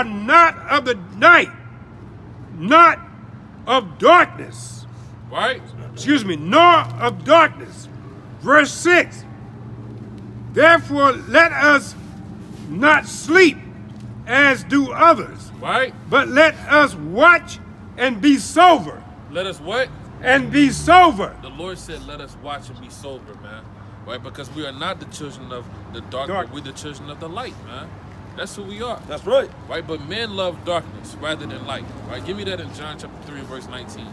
are not of the night, not of darkness. Right? Excuse me, nor of darkness. Verse 6. Therefore let us not sleep as do others. Right? But let us watch and be sober. Let us what? And be sober. The Lord said, let us watch and be sober, man. Right? Because we are not the children of the dark, but we're the children of the light, man. That's who we are. That's right. Right? But men love darkness rather than light. Right? Give me that in John chapter 3 verse 19.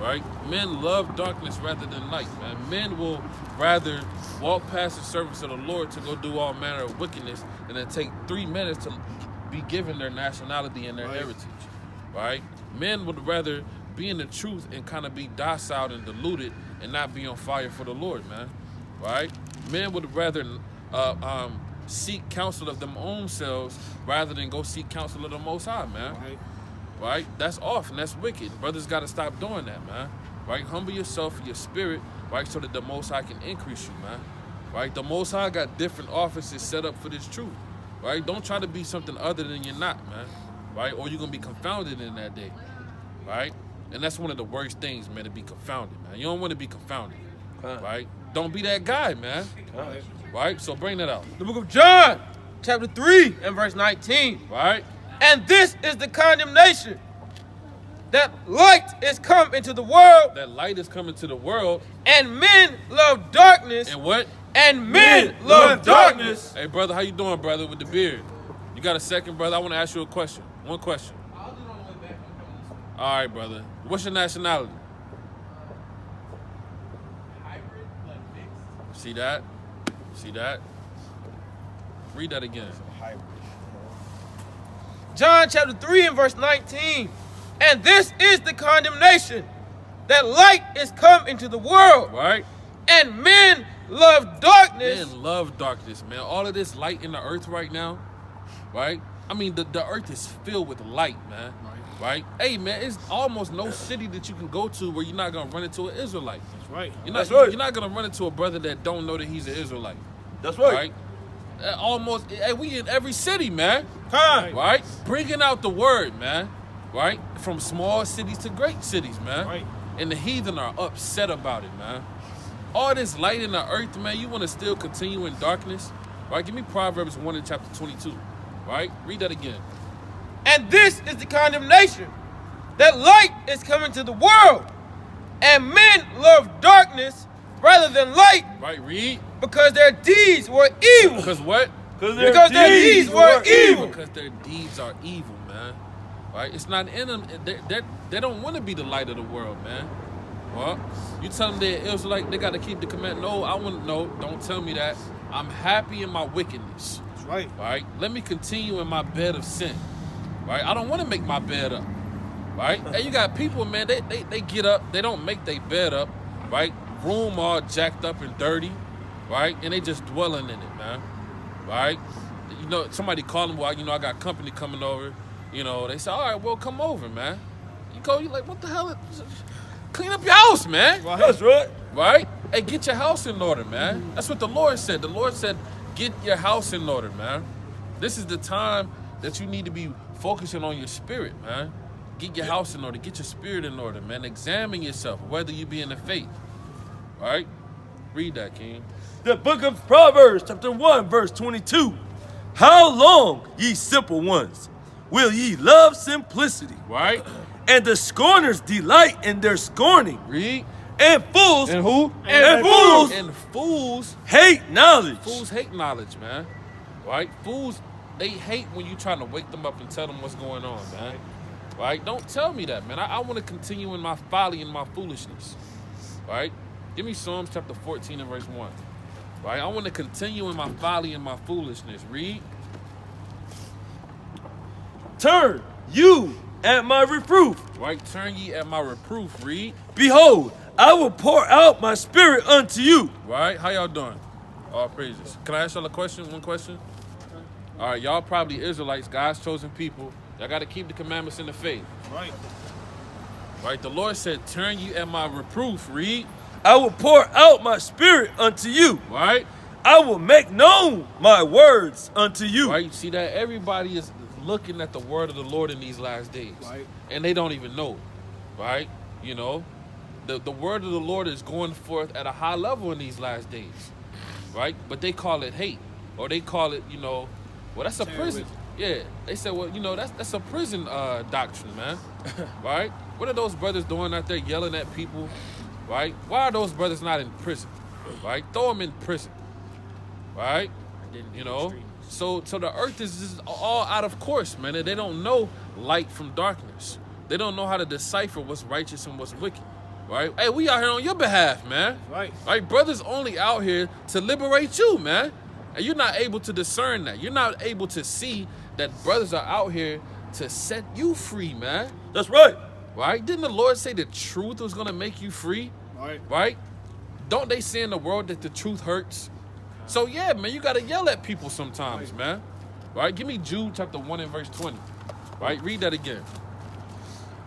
Right? Men love darkness rather than light, man. Men will rather walk past the servants of the Lord to go do all manner of wickedness and then take 3 minutes to be given their nationality and their heritage. Right? Men would rather be in the truth and kind of be docile and deluded and not be on fire for the Lord, man. Right? Men would rather seek counsel of them own selves rather than go seek counsel of the Most High, man. Right? That's off and that's wicked. Brothers got to stop doing that, man. Right? Humble yourself in your spirit, right, so that the Most High can increase you, man. Right? The Most High got different offices set up for this truth. Right? Don't try to be something other than you're not, man. Right? Or you're going to be confounded in that day. Right? And that's one of the worst things, man, to be confounded, man. You don't want to be confounded. Right? Don't be that guy, man. Right? So bring that out. The book of John, chapter 3 and verse 19. Right? And this is the condemnation, that light is come into the world. That light is coming to the world. And men love darkness. And what? And men love darkness. Hey, brother, how you doing, brother, with the beard? You got a second, brother? I want to ask you a question. One question. All right, brother. What's your nationality? Hybrid, like mixed. See that? See that? Read that again. John chapter 3 and verse 19. And this is the condemnation, that light is come into the world. Right? And men love darkness. Men love darkness, man. All of this light in the earth right now, right? I mean, the earth is filled with light, man. Right? Hey, man, it's almost no city that you can go to where you're not going to run into an Israelite. That's right. You're not going to run into a brother that don't know that he's an Israelite. That's right. Almost, hey, we in every city, man. Time. Right? Bringing out the word, man. Right? From small cities to great cities, man. Right. And the heathen are upset about it, man. All this light in the earth, man, you want to still continue in darkness? Right? Give me Proverbs 1 and chapter 22. Right? Read that again. And this is the condemnation, that light is coming to the world, and men love darkness rather than light. Right, read. Because their deeds were evil. Because what? Because their deeds were evil. Because their deeds are evil, man. Right? It's not in them. They don't want to be the light of the world, man. Well, you tell them they're Israelite, they got to keep the command. No, I want no. Don't tell me that. I'm happy in my wickedness. That's right. Right? Let me continue in my bed of sin. Right? I don't want to make my bed up. Right? Hey, you got people, man, they get up, they don't make their bed up, right? Room all jacked up and dirty, right? And they just dwelling in it, man. Right? You know, somebody call them, well, you know, I got company coming over. You know, they say, all right, well, come over, man. You go, you like, what the hell? Clean up your house, man. Right. That's right. Right? Hey, get your house in order, man. That's what the Lord said. The Lord said, get your house in order, man. This is the time that you need to be focusing on your spirit, man. Get your house in order. Get your spirit in order, man. Examine yourself, whether you be in the faith. All right? Read that, King. The book of Proverbs, chapter 1, verse 22. How long, ye simple ones, will ye love simplicity? Right? And the scorners delight in their scorning. Read. And fools. And who? And fools. And fools hate knowledge. Fools hate knowledge, man. Right? Fools, they hate when you trying to wake them up and tell them what's going on, man. Right? Don't tell me that, man. I want to continue in my folly and my foolishness. Right? Give me Psalms chapter 14 and verse 1. Right? I want to continue in my folly and my foolishness. Read. Turn you at my reproof. Right? Turn ye at my reproof. Read. Behold, I will pour out my spirit unto you. Right? How y'all doing? All praises. Can I ask y'all a question? One question? All right, y'all probably Israelites, God's chosen people. Y'all got to keep the commandments in the faith. Right. Right? The Lord said, turn you at my reproof. Read. I will pour out my spirit unto you. Right? I will make known my words unto you. Right? You see that? Everybody is looking at the word of the Lord in these last days. Right. And they don't even know it, right? You know, the word of the Lord is going forth at a high level in these last days, right? But they call it hate, or they call it, you know, well, that's a prison. Yeah, they said, well, you know, that's a prison doctrine, man, right? What are those brothers doing out there yelling at people, right? Why are those brothers not in prison, right? Throw them in prison, right? You know, so the earth is just all out of course, man. And they don't know light from darkness. They don't know how to decipher what's righteous and what's wicked, right? Hey, we out here on your behalf, man. Right. Right, brothers only out here to liberate you, man. And you're not able to discern that. You're not able to see that brothers are out here to set you free, man. That's right. Right? Didn't the Lord say the truth was going to make you free? Right. Right? Don't they say in the world that the truth hurts? So, yeah, man, you got to yell at people sometimes, man. Right? Give me Jude chapter 1 and verse 20. Right? Read that again.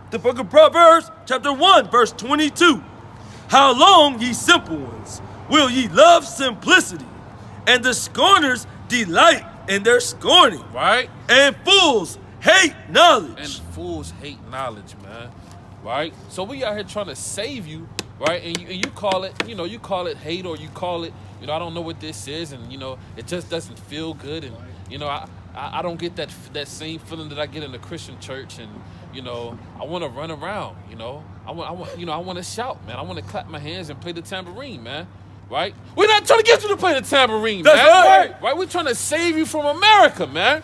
The book of Proverbs, chapter 1, verse 22. How long, ye simple ones, will ye love simplicity? And the scorners delight in their scorning. Right? And fools hate knowledge. And fools hate knowledge, man. Right? So we out here trying to save you, right? And you call it, you know, you call it hate, or you call it, you know, I don't know what this is, and, you know, it just doesn't feel good. And, you know, I don't get that same feeling that I get in the Christian church. And, you know, I want to run around, you know. I want to shout, man. I want to clap my hands and play the tambourine, man. Right? We're not trying to get you to play the tambourine, That's man. right. We're trying to save you from America, man.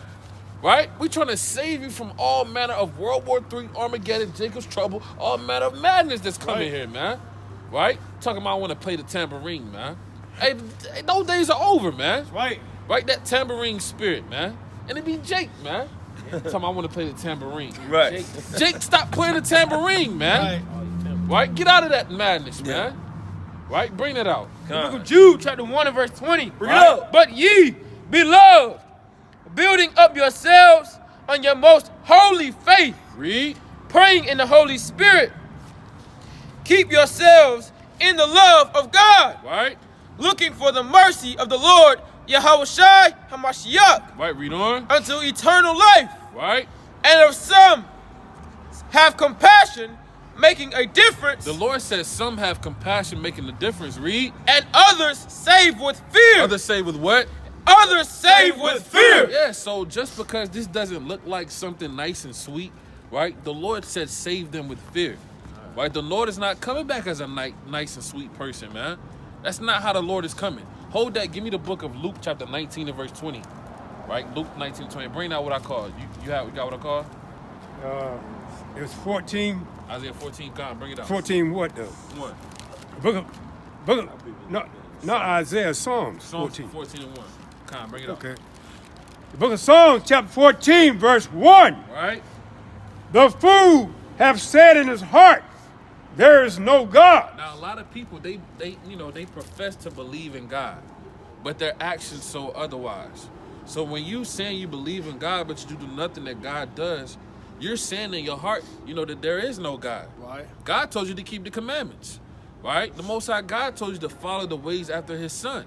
Right? We're trying to save you from all manner of World War III, Armageddon, Jacob's trouble, all manner of madness that's coming here, man. Right? Talking about I want to play the tambourine, man. Hey, those days are over, man. Right. Right? That tambourine spirit, man. And it be Jake, man. Talking about I want to play the tambourine. Right. Jake, stop playing the tambourine, man. Right? Get out of that madness, man. Right? Bring it out. The book of Jude, chapter 1 and verse 20. Bring it up. But ye, beloved, building up yourselves on your most holy faith, Read. praying in the Holy Spirit, keep yourselves in the love of God, Right? looking for the mercy of the Lord, Yahushua HaMashiach, Right, read on. unto eternal life. Right? And of some have compassion, making a difference, The Lord says some have compassion making the difference. Read. and others save with fear. Others say with what? Others save with fear. Yeah, so just because this doesn't look like something nice and sweet, right? The Lord said save them with fear. Right? The Lord is not coming back as a nice and sweet person, man. That's not how the Lord is coming. Hold that. Give me the book of Luke chapter 19 and verse 20. Right? Luke 19, 20. Bring out what I call. You got what I call? It was 14. Isaiah 14, God, bring it out. 14 what though? One. Book of not Isaiah, Psalms. Psalms 14. 14 and 1. Con, bring it out. Okay. The book of Psalms, chapter 14, verse 1. Right? The fool have said in his heart, there is no God. Now, a lot of people, they profess to believe in God, but their actions show otherwise. So when you saying you believe in God, but you do nothing that God does, you're saying in your heart, that there is no God. Right. God told you to keep the commandments, right? The Most High God told you to follow the ways after His Son,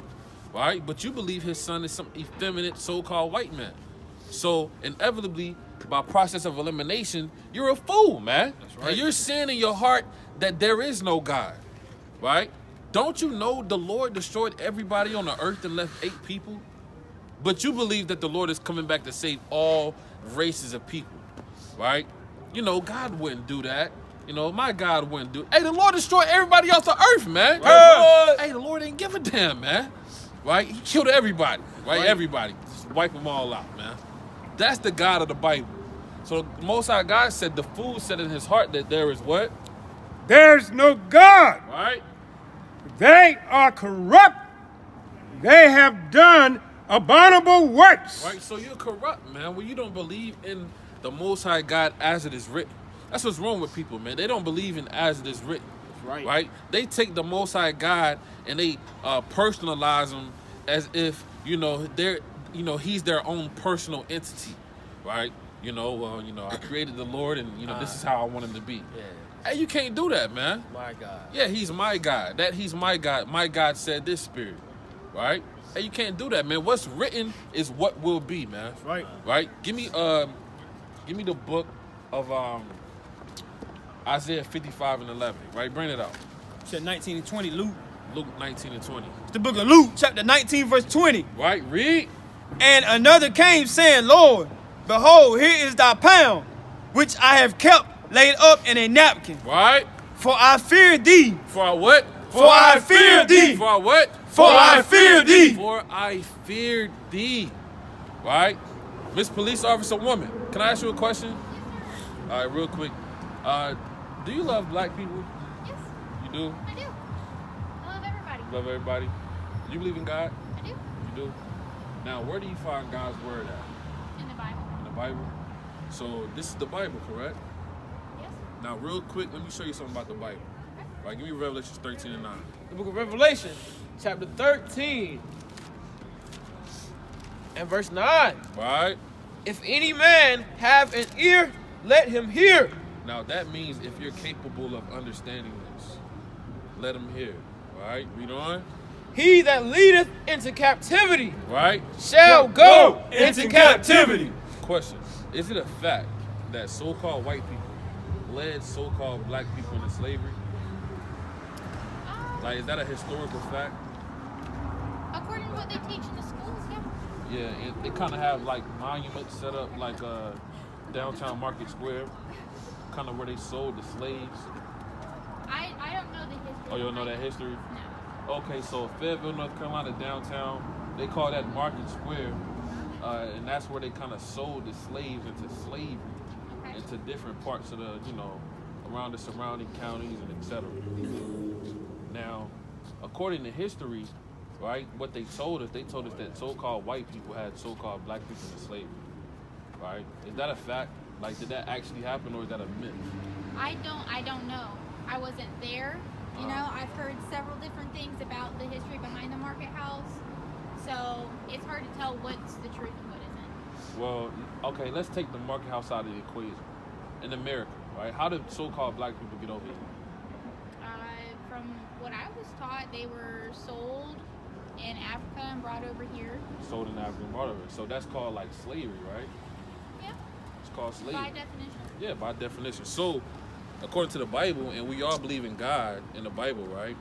right? But you believe His Son is some effeminate so-called white man. So inevitably, by process of elimination, you're a fool, man. That's right. And you're saying in your heart that there is no God, right? Don't you know the Lord destroyed everybody on the earth and left 8 people? But you believe that the Lord is coming back to save all races of people, right? God wouldn't do that. My God wouldn't do it. Hey, the Lord destroyed everybody off the earth, man. Right. Hey, the Lord didn't give a damn, man. Right? He killed everybody, right? Everybody. Just wipe them all out, man. That's the God of the Bible. So the Most High God said, the fool said in his heart that there is what? There's no God. Right? They are corrupt. They have done abominable works. Right? So you're corrupt, man. When you don't believe in the Most High God as it is written. That's what's wrong with people, man. They don't believe in as it is written. Right. Right? They take the Most High God and they personalize him as if, they're, he's their own personal entity. Right? I created the Lord and, this is how I want him to be. Yeah. Hey, you can't do that, man. My God. Yeah, he's my God. He's my God. My God said this spirit. Right? Hey, you can't do that, man. What's written is what will be, man. Right. Right? Give me Give me the book of Isaiah 55 and 11, right? Bring it out. You said 19 and 20, Luke. Luke 19 and 20. It's the book of Luke, chapter 19, verse 20. Right, read. And another came, saying, Lord, behold, here is thy pound, which I have kept laid up in a napkin. Right. For I fear thee. For what? For I fear thee. For what? For I fear thee. For I fear thee. Right? Miss Police Officer Woman, can I ask you a question? All right, real quick. Do you love black people? Yes, You do? I do. I love everybody. Love everybody? You believe in God? I do. You do? Now, where do you find God's word at? In the Bible. In the Bible? So, this is the Bible, correct? Yes. Now, real quick, let me show you something about the Bible. Right, give me Revelation 13 and 9. The book of Revelation, chapter 13, and verse 9. Right? If any man have an ear, let him hear. Now, that means if you're capable of understanding this, let him hear. Right? Read on. He that leadeth into captivity Right? shall go into captivity. Question. Is it a fact that so-called white people led so-called black people into slavery? Like, is that a historical fact? According to what they teach in the schools, yeah. Yeah, they kind of have like monuments set up like downtown Market Square, kind of where they sold the slaves. I don't know the history. Oh, you don't know that history? No. Okay, so Fayetteville, North Carolina, downtown, they call that Market Square, and that's where they kind of sold the slaves into slavery, Okay. into different parts of the, around the surrounding counties and etc. Now, according to history, right, what they told us that so-called white people had so-called black people in slavery, right? Is that a fact? Like, did that actually happen, or is that a myth? I don't know. I wasn't there. You know, I've heard several different things about the history behind the market house. So it's hard to tell what's the truth and what isn't. Well, okay, let's take the market house out of the equation. In America, right? How did so-called black people get over here? From what I was taught, they were sold in Africa and brought over here. Sold in Africa and brought over. So that's called like slavery, right? Yeah. It's called slavery. By definition. Yeah, by definition. So, according to the Bible, and we all believe in God in the Bible, right?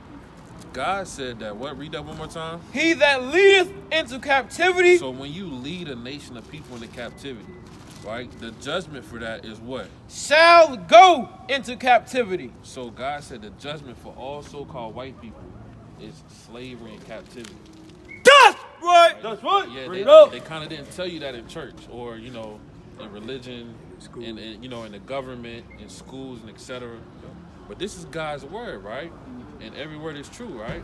God said that, what? Read that one more time. He that leadeth into captivity. So when you lead a nation of people into captivity, right? The judgment for that is what? Shall go into captivity. So God said the judgment for all so-called white people is slavery and captivity. That's right. That's right. Yeah, Bring it up. they kind of didn't tell you that in church or, in religion, in the government, in schools, and etc. But this is God's word, right? And every word is true, right?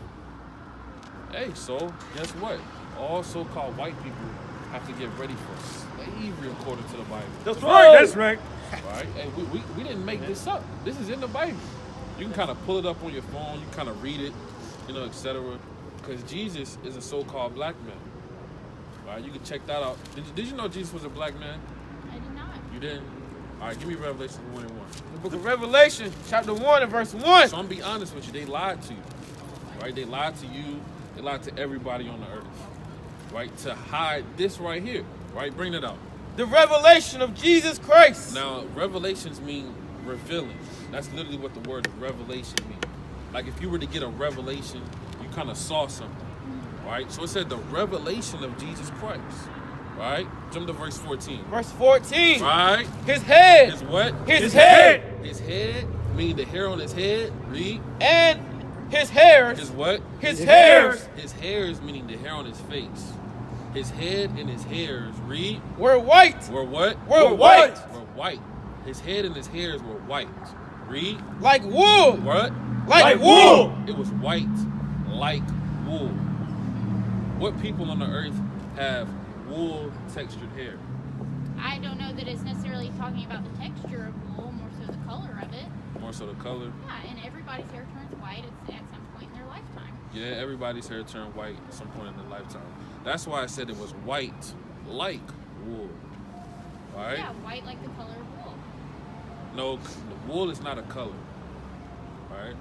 Hey, so guess what? All so-called white people have to get ready for slavery according to the Bible. That's right. That's right. Right? Hey, we didn't make this up. This is in the Bible. You can kind of pull it up on your phone. You kind of read it, etc. Because Jesus is a so-called black man. Right? You can check that out. Did you know Jesus was a black man? I did not. You didn't? All right, give me Revelation 1 and 1. The book of Revelation, chapter 1 and verse 1. So I'm gonna be honest with you. They lied to you. Right? They lied to you. They lied to everybody on the earth. Right? To hide this right here. Right? Bring it out. The revelation of Jesus Christ. Now, revelations mean revealing. That's literally what the word revelation means. Like if you were to get a revelation, you kind of saw something. Right? So it said the revelation of Jesus Christ. Right? Jump to verse 14. Verse 14. Right? His head. His what? His head. His head, meaning the hair on his head. Read. And his hairs. His what? His hairs. His hairs, meaning the hair on his face. His head and his hairs, read. Were white. Were what? Were white. Were white. His head and his hairs were white. Read. Like wool. What? Like wool. It was white like wool. What people on the earth have wool textured hair? I don't know that it's necessarily talking about the texture of wool, more so the color of it. More so the color? Yeah, and everybody's hair turns white at some point in their lifetime. Yeah, everybody's hair turned white at some point in their lifetime. That's why I said it was white like wool. All right? Yeah, white like the color of wool. No, wool is not a color. All right?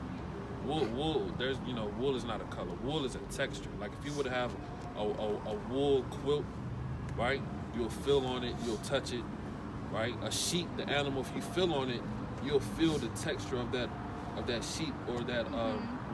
Wool, wool is not a color. Wool is a texture. Like if you would have a wool quilt, right? You'll feel on it, you'll touch it, right? A sheep, the animal, if you feel on it, you'll feel the texture of that sheep or that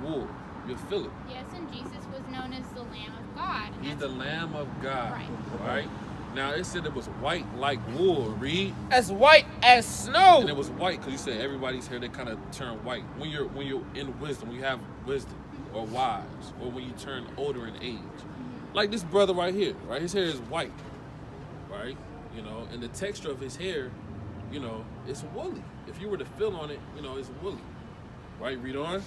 wool. You'll feel it. Yes, and Jesus was known as the Lamb of God. He's the Lamb of God, Right. right? Now it said it was white like wool. Read. As white as snow. And it was white because you said everybody's hair they kind of turn white when you're in wisdom, when you have wisdom or wise, or when you turn older in age. Like this brother right here, right? His hair is white, right? You know, and the texture of his hair, you know, it's woolly. If you were to feel on it, you know, it's woolly, right? Read on.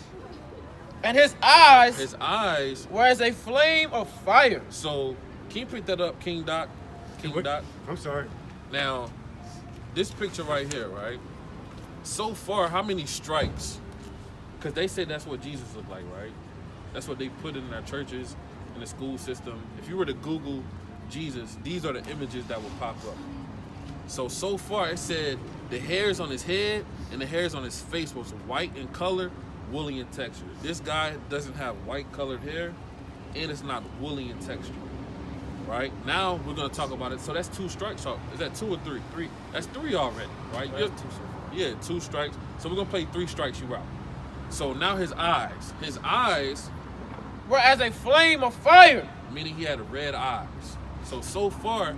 And his eyes were as a flame of fire. So can you pick that up, King Doc? King Doc. I'm sorry. Now, this picture right here, right? So far, how many stripes? Because they say that's what Jesus looked like, right? That's what they put in our churches, in the school system. If you were to Google Jesus, these are the images that will pop up. So far, it said the hairs on his head and the hairs on his face was white in color, woolly in texture. This guy doesn't have white colored hair, and it's not woolly in texture. Right? Now we're gonna talk about it. So that's 2 strikes. So is that 2 or 3? 3. That's 3 already, right? Yeah, 2 strikes. So we're gonna play 3 strikes you out. So now his eyes Were as a flame of fire. meaning he had red eyes. So far,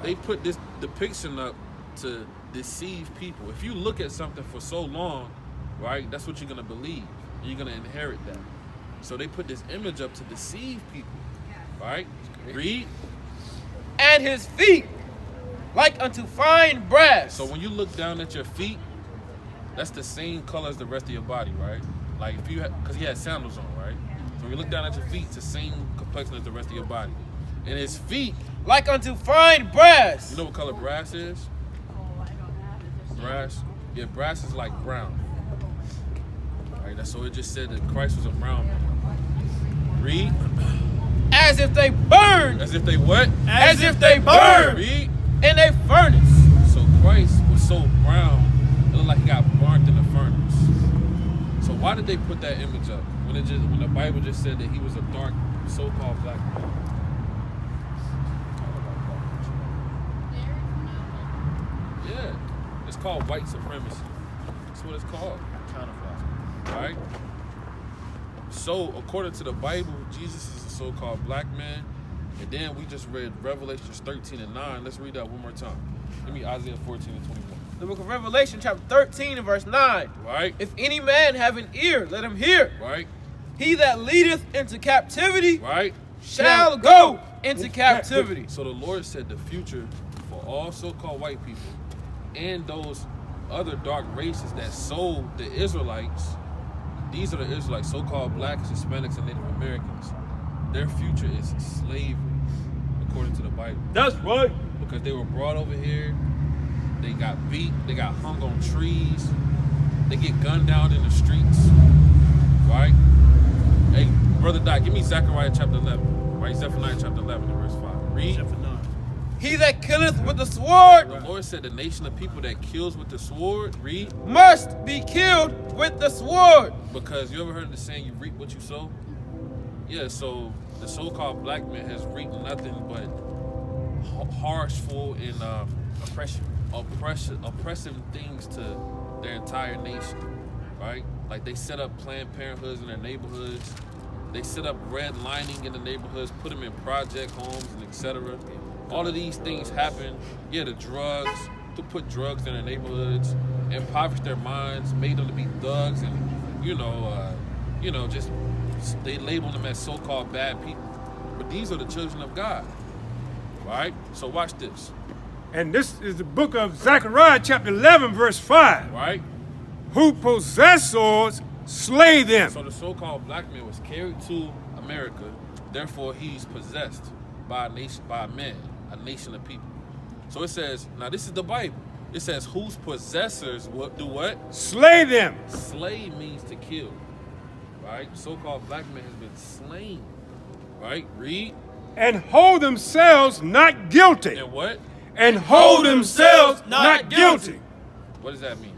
they put this depiction up to deceive people. If you look at something for so long, right, that's what you're gonna believe. And you're gonna inherit that. So they put this image up to deceive people, right? Read. And his feet like unto fine brass. So when you look down at your feet, that's the same color as the rest of your body, right? Like if you because he had sandals on, right? So when you look down at your feet, it's the same complexion as the rest of your body. And his feet, like unto fine brass. you know what color brass is? Brass? Yeah, brass is like brown. Right, that's so it just said that Christ was a brown man. Read. As if they burned. As if they what? As if they burned Read. in a furnace. So Christ was so brown, it looked like he got burnt in the furnace. So why did they put that image up when the Bible just said that he was a dark, so-called black man? Yeah, it's called white supremacy. That's what it's called. Right? So according to the Bible, Jesus is a so-called black man. And then we just read Revelations 13 and 9. Let's read that one more time. Give me Isaiah 14 and 21. The book of Revelation, chapter 13 and verse 9. Right? If any man have an ear, let him hear. Right? He that leadeth into captivity Right? shall go into captivity. So the Lord said the future for all so-called white people and those other dark races that sold the Israelites, these are the Israelites, so-called blacks, Hispanics, and Native Americans. Their future is slavery, according to the Bible. That's right. Because they were brought over here, they got beat, they got hung on trees, they get gunned down in the streets, right? Hey, Brother Doc, give me Zechariah chapter 11, right? Zephaniah chapter 11 and verse 5. Read. He that killeth with the sword The Lord said the nation of people that kills with the sword, read, must be killed with the sword. because you ever heard the saying, you reap what you sow? Yeah, so the so-called black man has reaped nothing but harshful and oppressive things to their entire nation, right? Like they set up Planned Parenthoods in their neighborhoods. They set up redlining in the neighborhoods, put them in project homes and etc. All of these things happen. Yeah, the drugs, to put drugs in their neighborhoods, impoverished their minds, made them to be thugs, and just they label them as so-called bad people. But these are the children of God, right? So watch this, And this is the book of Zechariah, chapter 11, verse 5. right? Who possess swords, slay them. So the so-called black man was carried to America, therefore he's possessed by a nation, by a man, a nation of people. So it says, now this is the Bible. It says, whose possessors do what? Slay them. Slay means to kill, right? So-called black man has been slain, right? Read. And hold themselves not guilty. And what? And hold themselves not guilty. What does that mean?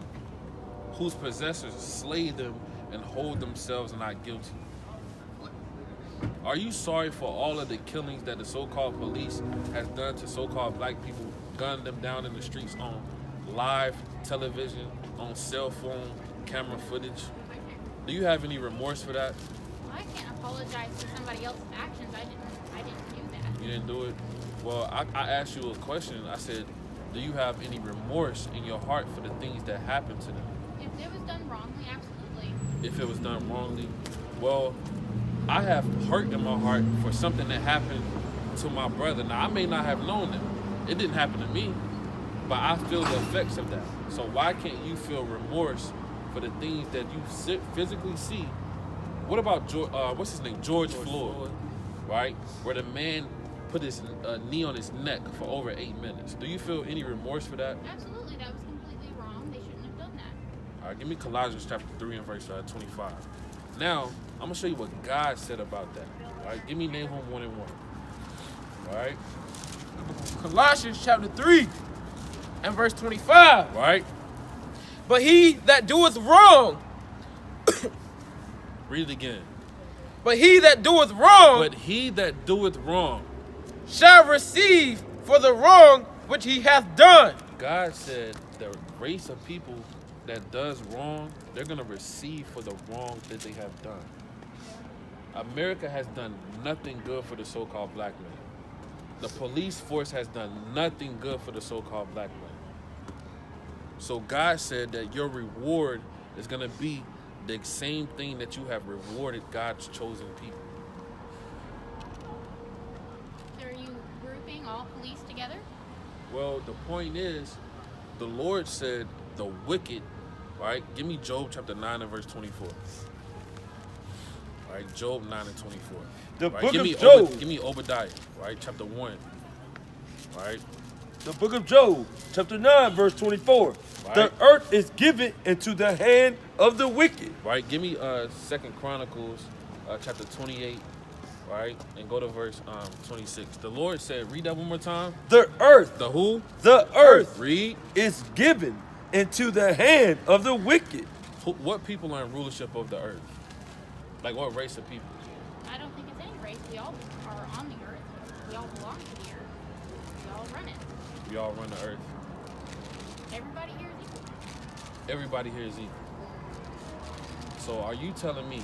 Whose possessors slay them and hold themselves not guilty. Are you sorry for all of the killings that the so-called police has done to so-called black people, gunned them down in the streets on live television, on cell phone, camera footage. Do you have any remorse for that? Well, I can't apologize for somebody else's actions. I didn't do that. You didn't do it? Well, I asked you a question. I said, do you have any remorse in your heart for the things that happened to them? If it was done wrongly, absolutely. If it was done wrongly, well, I have hurt in my heart for something that happened to my brother. Now, I may not have known them. It didn't happen to me, but I feel the effects of that. So why can't you feel remorse for the things that you physically see? What about what's his name? George Floyd, right? Where the man put his knee on his neck for over 8 minutes. Do you feel any remorse for that? Absolutely, that was completely wrong. They shouldn't have done that. All right, give me Colossians chapter 3 and verse 25. Now, I'm going to show you what God said about that. All right, give me Nahum 1 and 1. All right? Colossians chapter 3 and verse 25. Right? But he that doeth wrong, Read it again. but he that doeth wrong But he that doeth wrong, shall receive for the wrong which he hath done. God said the race of people that does wrong, they're going to receive for the wrong that they have done. America has done nothing good for the so-called black man. The police force has done nothing good for the so-called black man. So God said that your reward is going to be the same thing that you have rewarded God's chosen people. So are you grouping all police together? Well, the point is, the Lord said the wicked, right? Give me Job chapter 9 and verse 24. Right, Job 9 and 24. The Right, book give of me Job. give me Obadiah, right? Chapter 1. Right? The book of Job, chapter 9, verse 24. Right. The earth is given into the hand of the wicked. Right? Give me 2 Chronicles chapter 28, right? And go to verse 26. The Lord said, read that one more time. The earth, The who? the earth Read. is given into the hand of the wicked. What people are in rulership of the earth? Like what race of people? I don't think it's any race. We all are on the earth. We all belong to the earth. We all run it. We all run the earth. Everybody here is equal. Everybody here is equal. So are you telling me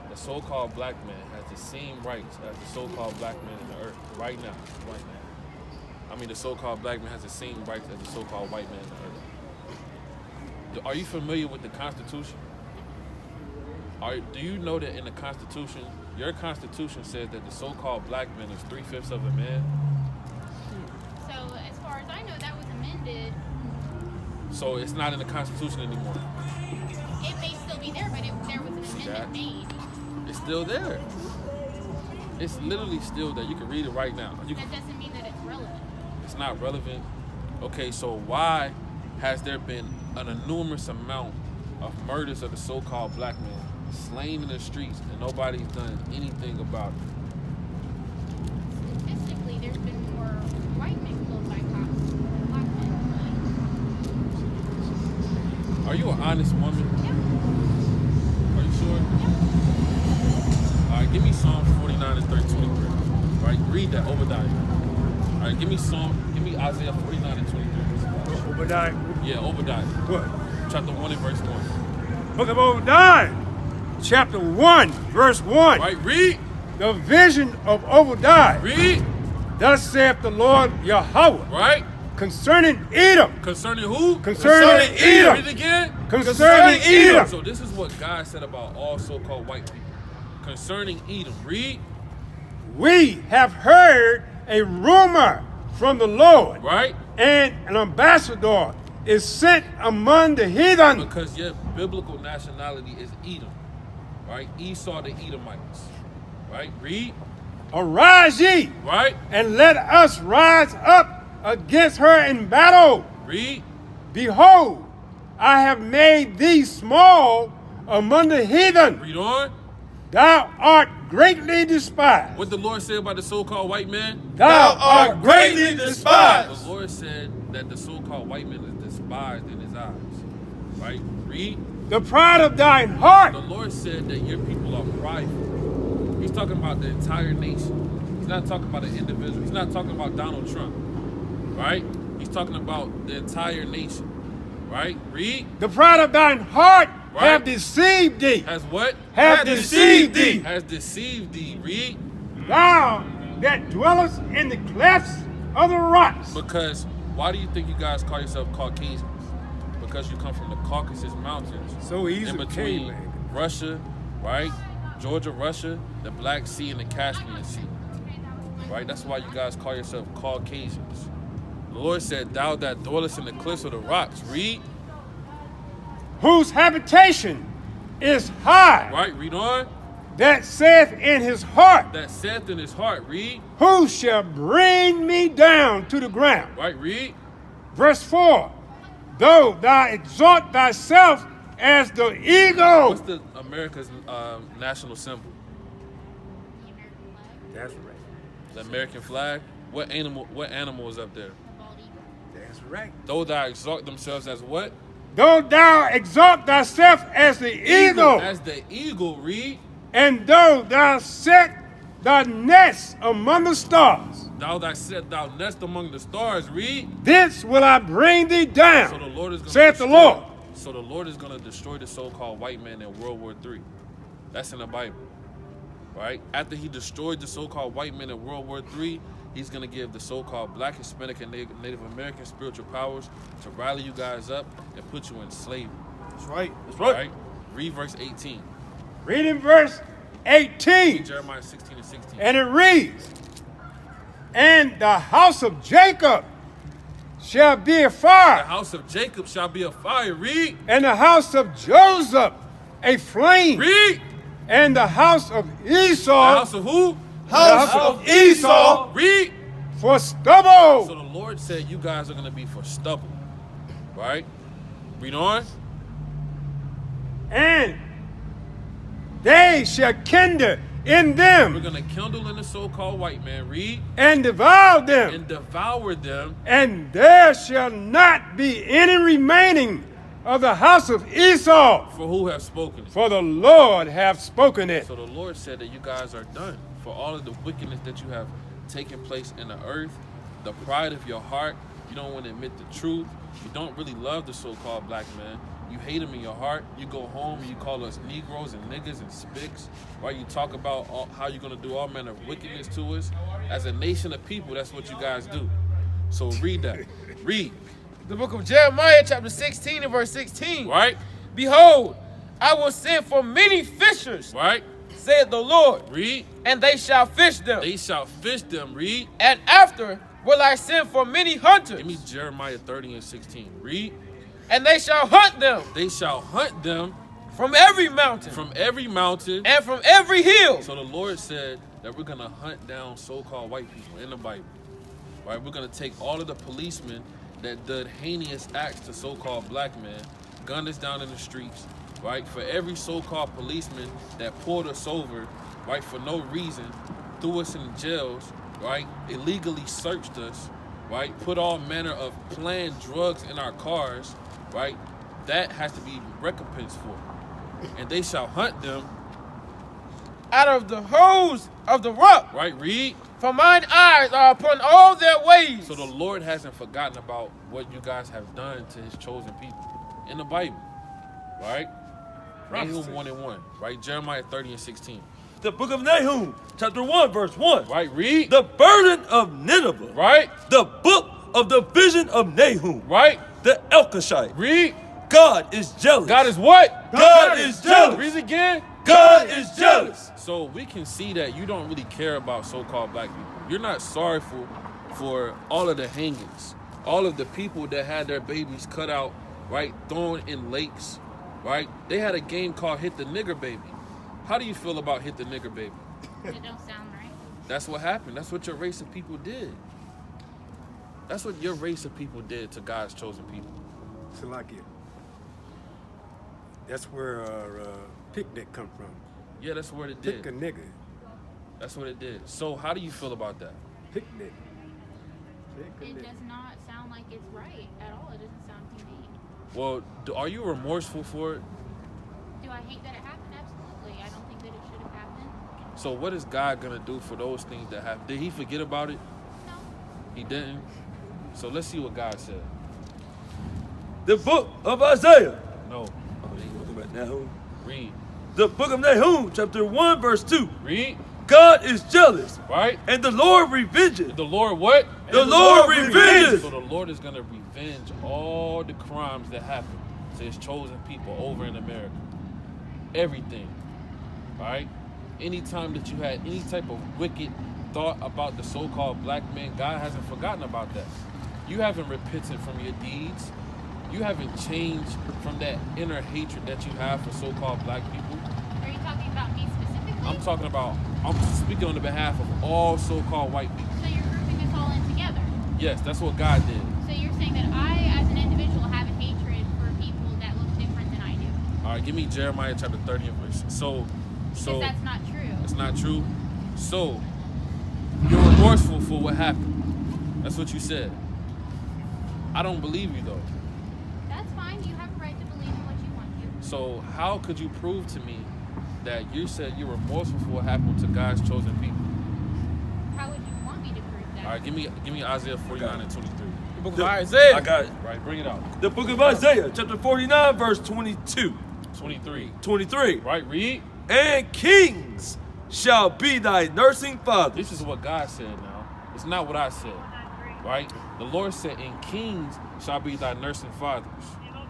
the so-called black man has the same rights as the so-called black man in the earth right now? Right now. I mean, the so-called black man has the same rights as the so-called white man in the earth. Are you familiar with the Constitution? Do you know that in the Constitution, your Constitution says that the so-called black man is 3/5 of a man? So as far as I know, that was amended. So it's not in the Constitution anymore. It may still be there, but there was an that? amendment made. It's still there. It's literally still there. You can read it right now. You can, That doesn't mean that it's relevant. it's not relevant. Okay, so why has there been an enormous amount of murders of the so-called black man slain in the streets and nobody's done anything about it? Statistically, there's been more white men killed by cops than black men. Are you an honest woman? Yeah. Are you sure? All right, give me Psalm 49 and 23. All right, read that, Obadiah. All right, give me Isaiah 49 and 23. Obadiah. Yeah, Obadiah. What? Chapter 1 and verse 1. Book of Obadiah, chapter 1, verse 1. Right, read. The vision of Obadiah. Read. Thus saith the Lord Yahweh Right. concerning Edom. Concerning who? Concerning Edom. Read it again. Concerning Edom. So this is what God said about all so-called white people. Concerning Edom. Read. We have heard a rumor from the Lord, Right. and an ambassador is sent among the heathen. Because your biblical nationality is Edom. Right. Esau the Edomites. Right. Read. Arise ye, Right. and let us rise up against her in battle. Read. Behold, I have made thee small among the heathen. Read on. Thou art greatly despised. What the Lord said about the so-called white man? Thou art greatly despised. The Lord said that the so-called white man is despised in his eyes. Right? Read. The pride of thine heart. The Lord said that your people are prideful. He's talking about the entire nation. He's not talking about an individual. He's not talking about Donald Trump. Right? He's talking about the entire nation. Right? Read. The pride of thine heart Right. have deceived thee. Has what? Have deceived thee. Has deceived thee. Read. Thou that dwellest in the clefts of the rocks. Because why do you think you guys call yourself Caucasians? Because you come from the Caucasus Mountains. So he's in a between caveman. Russia, right? Georgia, Russia, the Black Sea, and the Caspian Sea. Right? That's why you guys call yourself Caucasians. The Lord said, thou that dwellest in the cliffs of the rocks. Read. Whose habitation is high. Right? Read on. That saith in his heart, That saith in his heart. Read. who shall bring me down to the ground? Right? Read. Verse 4. Though thou exalt thyself as the eagle. What's the America's national symbol? That's right. The American flag. What animal is up there? The bald eagle. That's right. Though thou exalt themselves as what? Though thou exalt thyself as the eagle, As the eagle. Read. and though thou set thy nest among the stars, Thou that set thou nest among the stars. Read. thence will I bring thee So down, the Lord is going saith the Lord. So the Lord is going to destroy the so-called white man in World War III. That's in the Bible. Right? After he destroyed the so-called white man in World War III, he's going to give the so-called Black, Hispanic, and Native American spiritual powers to rally you guys up and put you in slavery. That's right. That's right. Right? Read verse 18. Reading verse 18, Jeremiah 16 and 16. and it reads, and the house of Jacob shall be a The fire, house of Jacob shall be a fire. Read. and the house of Joseph a flame, Read. and the house of The Esau, house of who? house of Esau Read. for stubble. So the Lord said you guys are going to be for stubble. Right? Read on. And they shall kindle in We're them going to kindle in the so-called white man. Read. and devour them, And devour them. and there shall not be any remaining of the house of Esau, For who have spoken it? for the Lord hath spoken it. So the Lord said that you guys are done. For all of the wickedness that you have taken place in the earth, the pride of your heart, you don't want to admit the truth. You don't really love the so-called black man. You hate him in your heart. You go home and you call us Negroes and niggas and spicks, right? You talk about how you're going to do all manner of wickedness to us. As a nation of people, that's what you guys do. So read that. Read, The book of Jeremiah, chapter 16 and verse 16. right? Behold, I will send for many fishers, Right? saith the Lord, Read. and they shall fish them. They shall fish them. Read. And after will I send for many hunters, Give me Jeremiah 30 and 16. Read. and they shall hunt them They shall hunt them from every mountain from every mountain. and from every hill. So the Lord said that we're going to hunt down so-called white people in the Bible. Right? We're going to take all of the policemen that did heinous acts to so-called black men, gunned us down in the streets, right? For every so-called policeman that pulled us over, right, for no reason, threw us in jails, right, illegally searched us, right, put all manner of planned drugs in our cars, right, that has to be recompensed for. And they shall hunt them, Out of the holes of the rock, right? Read. for mine eyes are upon all their ways. So the Lord hasn't forgotten about what you guys have done to his chosen people in the Bible, right? Nahum 1 and 1, right? Jeremiah 30 and 16, The book of Nahum, chapter 1, verse 1. right? Read, The burden of Nineveh. right? The book of the vision of Nahum. Right? The Elkoshite. Read. God is jealous. God is what? God is jealous. Read again. God is jealous. So we can see that you don't really care about so-called black people. You're not sorry for all of the hangings, all of the people that had their babies cut out, right, thrown in lakes, right? They had a game called Hit the Nigger Baby. How do you feel about Hit the Nigger Baby? It don't sound right. That's what happened. That's what your race of people did. That's what your race of people did to God's chosen people. Salakia. That's where picnic come from. Yeah, that's what it Pick a did. nigga. That's what it did. So how do you feel about that? Picnic. Pick a It nigga. does not sound like it's right at all. It doesn't sound humane. Well, are you remorseful for it? Do I hate that it happened? Absolutely. I don't think that it should have happened. So what is God gonna do for those things that happen? Did he forget about it? No. He didn't. So let's see what God said. The book of Isaiah. No. Oh, you go back Nahum. Read. The book of Nahum, chapter 1, verse 2. Read. God is jealous, Right? and the Lord revenges. The Lord what? The Lord revenges. So the Lord is going to revenge all the crimes that happen to his chosen people over in America. Everything. Right? Anytime that you had any type of wicked thought about the so-called black man, God hasn't forgotten about that. You haven't repented from your deeds. You haven't changed from that inner hatred that you have for so-called black people. Are you talking about me specifically? I'm speaking on the behalf of all so-called white people. So you're grouping us all in together. Yes, that's what God did. So you're saying that I, as an individual, have a hatred for people that look different than I do. All right, give me Jeremiah chapter 30 and verse. So Because that's not true. it's not true. So you're remorseful for what happened. That's what you said. I don't believe you though. That's fine. You have a right to believe in what you want to. So how could you prove to me that you said you're remorseful for what happened to God's chosen people? How would you want me to prove that? All right, give me Isaiah 49 and 23. The book of Isaiah. I got it. Right, bring it out. The book of Isaiah, chapter 49, verse 22. 23. 23. Right, read. And kings shall be thy nursing fathers. This is what God said now. It's not what I said. Right? The Lord said, and kings shall be thy nursing fathers.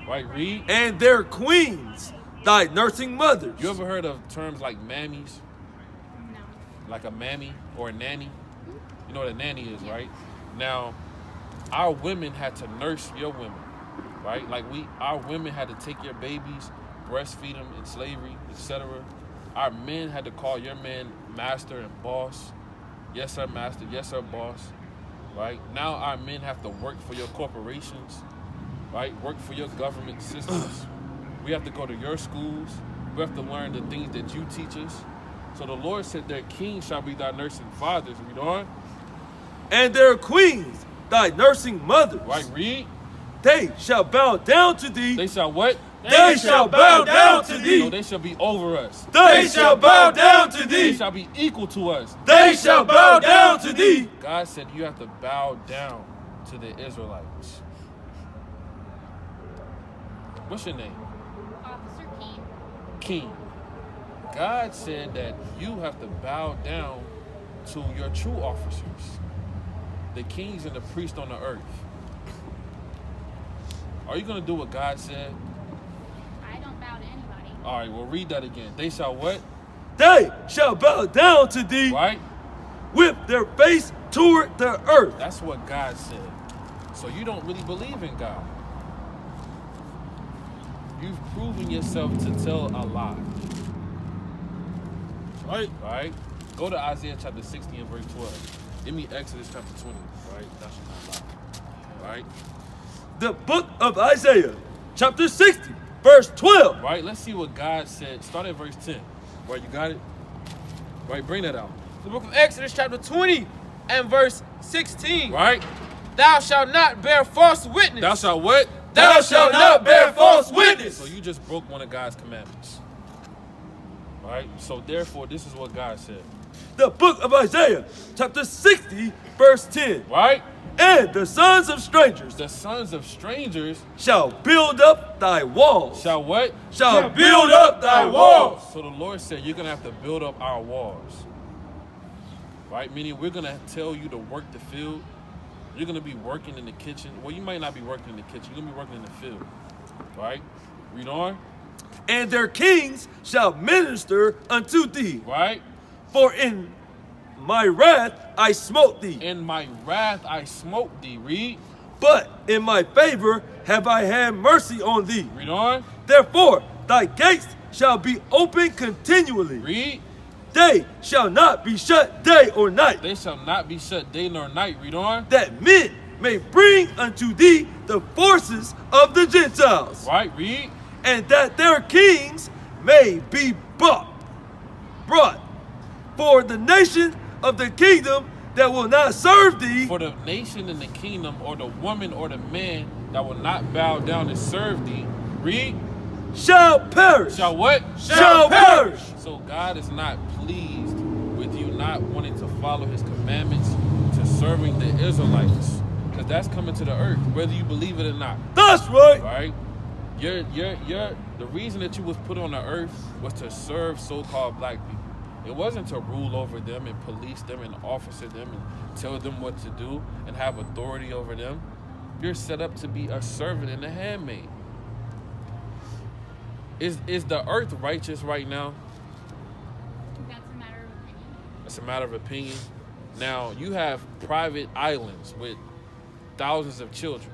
Right, read. And their queens thy nursing mothers. You ever heard of terms like mammies? No. Like a mammy or a nanny? You know what a nanny is, right? Now, our women had to nurse your women, right? Like our women had to take your babies, breastfeed them in slavery, etc. Our men had to call your man master and boss. Yes, sir, master. Yes, sir, boss. Right? Now our men have to work for your corporations, right? Work for your government systems. We have to go to your schools. We have to learn the things that you teach us. So the Lord said, their kings shall be thy nursing fathers. Read on. And their queens thy nursing mothers. Right, read. They shall bow down to thee. They shall what? They shall bow down to No, thee. they shall be over us. They shall bow down to They thee. shall be equal to us. They shall bow down to thee. God said you have to bow down to the Israelites. What's your name? Officer King. King. God said that you have to bow down to your true officers, the kings and the priests on the earth. Are you going to do what God said? I don't bow to anybody. All right, well, read that again. They shall what? They shall bow down to thee Right? with their face toward the earth. That's what God said. So you don't really believe in God. You've proven yourself to tell a lie. Right? Go to Isaiah chapter 60 and verse 12. Give me Exodus chapter 20. Right? That's not lie. Right? The book of Isaiah, chapter 60, verse 12. Right? Let's see what God said. Start at verse 10. Right? You got it? Right? Bring that out. The book of Exodus chapter 20 and verse 16. Right? Thou shalt not bear false witness. Thou shalt what? Thou shalt not bear false witness. So you just broke one of God's commandments. Right? So therefore, this is what God said. The book of Isaiah, chapter 60, verse 10. Right? And the sons of strangers The sons of strangers shall build up thy walls. shall what? Shall build up thy walls. So the Lord said, you're going to have to build up our walls. Right? Meaning we're going to tell you to work the field. You're going to be working in the kitchen. Well, you might not be working in the kitchen. You're going to be working in the field. Right? Read on. And their kings shall minister unto thee. Right? For in my wrath I smote thee. In my wrath I smote thee. Read. But in my favor have I had mercy on thee. Read on. Therefore thy gates shall be open continually. Read. They shall not be shut day or night. They shall not be shut day nor night. Read on. That men may bring unto thee the forces of the Gentiles. Right? Read. And that their kings may be brought for the nation of the kingdom that will not serve thee. For the nation and the kingdom, or the woman or the man that will not bow down and serve thee. Read. Shall perish. Shall what? Shall perish. So God is not pleased with you not wanting to follow his commandments, to serving the Israelites. because that's coming to the earth, whether you believe it or not. That's right. Right? The reason that you was put on the earth was to serve so-called black people. It wasn't to rule over them and police them and officer them and tell them what to do and have authority over them. You're set up to be a servant and a handmaid. Is the earth righteous right now? That's a matter of opinion. It's a matter of opinion. Now, you have private islands with thousands of children.